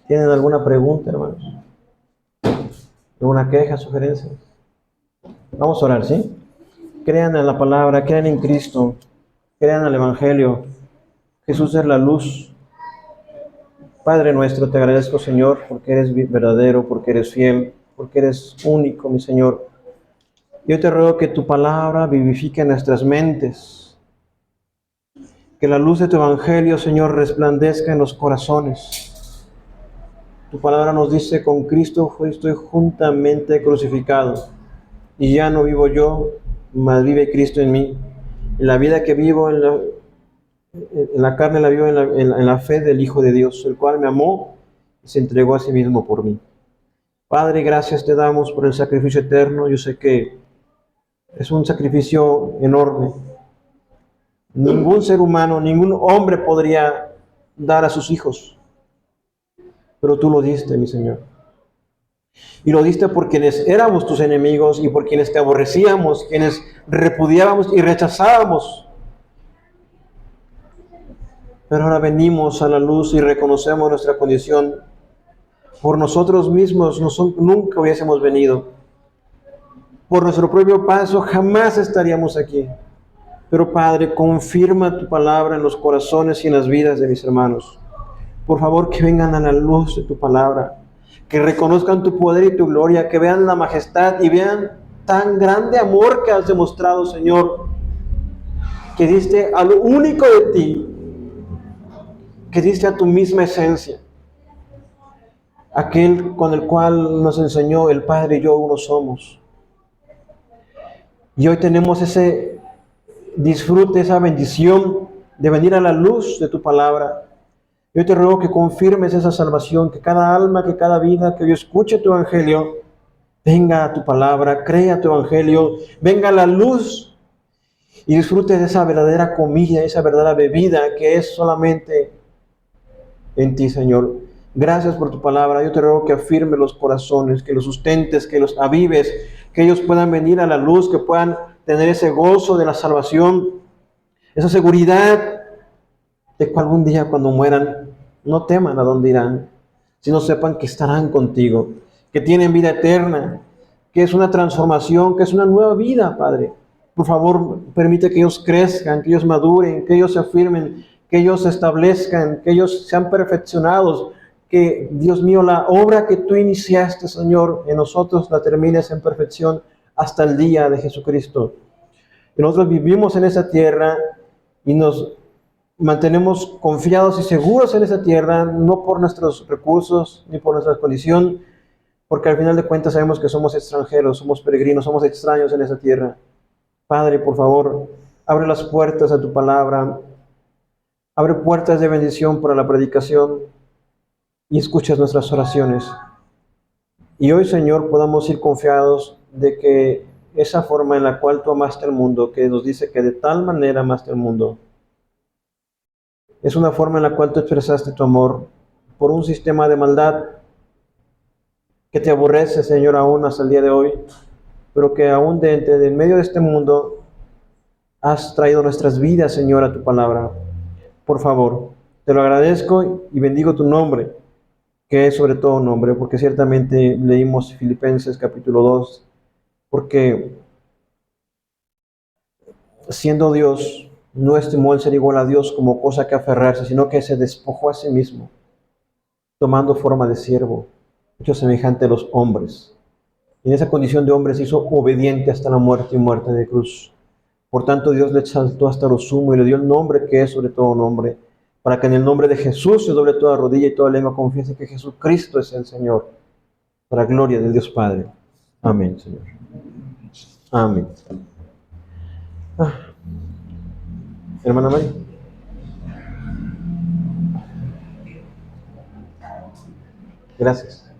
¿Tienen alguna pregunta, hermanos? ¿Alguna queja, sugerencia? Vamos a orar, ¿sí? Crean en la palabra, crean en Cristo, crean al Evangelio. Jesús es la luz. Padre nuestro, te agradezco, Señor, porque eres verdadero, porque eres fiel, porque eres único, mi Señor. Yo te ruego que tu palabra vivifique nuestras mentes. Que la luz de tu Evangelio, Señor, resplandezca en los corazones. Tu palabra nos dice, con Cristo estoy juntamente crucificado. Y ya no vivo yo, mas vive Cristo en mí. Y la vida que vivo en la carne la vivo en la fe del Hijo de Dios, el cual me amó y se entregó a sí mismo por mí. Padre, gracias te damos por el sacrificio eterno. Yo sé que es un sacrificio enorme. Ningún ser humano, ningún hombre podría dar a sus hijos. Pero tú lo diste, mi Señor. Y lo diste por quienes éramos tus enemigos y por quienes te aborrecíamos, quienes repudiábamos y rechazábamos. Pero ahora venimos a la luz y reconocemos nuestra condición. Por nosotros mismos nunca hubiésemos venido. Por nuestro propio paso jamás estaríamos aquí. Pero Padre, confirma tu palabra en los corazones y en las vidas de mis hermanos. Por favor, que vengan a la luz de tu palabra. Que reconozcan tu poder y tu gloria. Que vean la majestad y vean tan grande amor que has demostrado, Señor. Que diste a lo único de ti. Que diste a tu misma esencia. Aquel con el cual nos enseñó el Padre y yo uno somos. Y hoy tenemos ese disfrute, esa bendición de venir a la luz de tu palabra. Yo te ruego que confirmes esa salvación, que cada alma, que cada vida, que yo escuche tu evangelio, venga a tu palabra, crea tu evangelio, venga a la luz y disfrute de esa verdadera comida, esa verdadera bebida que es solamente en ti, Señor. Gracias por tu palabra. Yo te ruego que afirme los corazones, que los sustentes, que los avives, que ellos puedan venir a la luz, que puedan tener ese gozo de la salvación, esa seguridad de que algún día cuando mueran no teman a dónde irán, sino sepan que estarán contigo, que tienen vida eterna, que es una transformación, que es una nueva vida, Padre. Por favor, permite que ellos crezcan, que ellos maduren, que ellos se afirmen, que ellos se establezcan, que ellos sean perfeccionados, que, Dios mío, la obra que tú iniciaste, Señor, en nosotros la termines en perfección hasta el día de Jesucristo. Y nosotros vivimos en esa tierra y nos mantenemos confiados y seguros en esa tierra, no por nuestros recursos ni por nuestra condición, porque al final de cuentas sabemos que somos extranjeros, somos peregrinos, somos extraños en esa tierra. Padre, por favor, abre las puertas a tu palabra, abre puertas de bendición para la predicación y escuchas nuestras oraciones. Y hoy, Señor, podamos ir confiados de que esa forma en la cual tú amaste al mundo, que nos dice que de tal manera amaste al mundo, es una forma en la cual tú expresaste tu amor por un sistema de maldad que te aborrece, Señor, aún hasta el día de hoy, pero que aún de en medio de este mundo has traído nuestras vidas, Señor, a tu palabra. Por favor, te lo agradezco y bendigo tu nombre. que es sobre todo nombre, porque ciertamente leímos Filipenses capítulo 2, porque siendo Dios, no estimó el ser igual a Dios como cosa que aferrarse, sino que se despojó a sí mismo, tomando forma de siervo, hecho semejante a los hombres. Y en esa condición de hombre se hizo obediente hasta la muerte y muerte de cruz. Por tanto, Dios le exaltó hasta lo sumo y le dio el nombre que es sobre todo nombre, para que en el nombre de Jesús se doble toda rodilla y toda lengua confiese que Jesucristo es el Señor, para gloria del Dios Padre. Amén, Señor. Amén. Ah, hermana María. Gracias.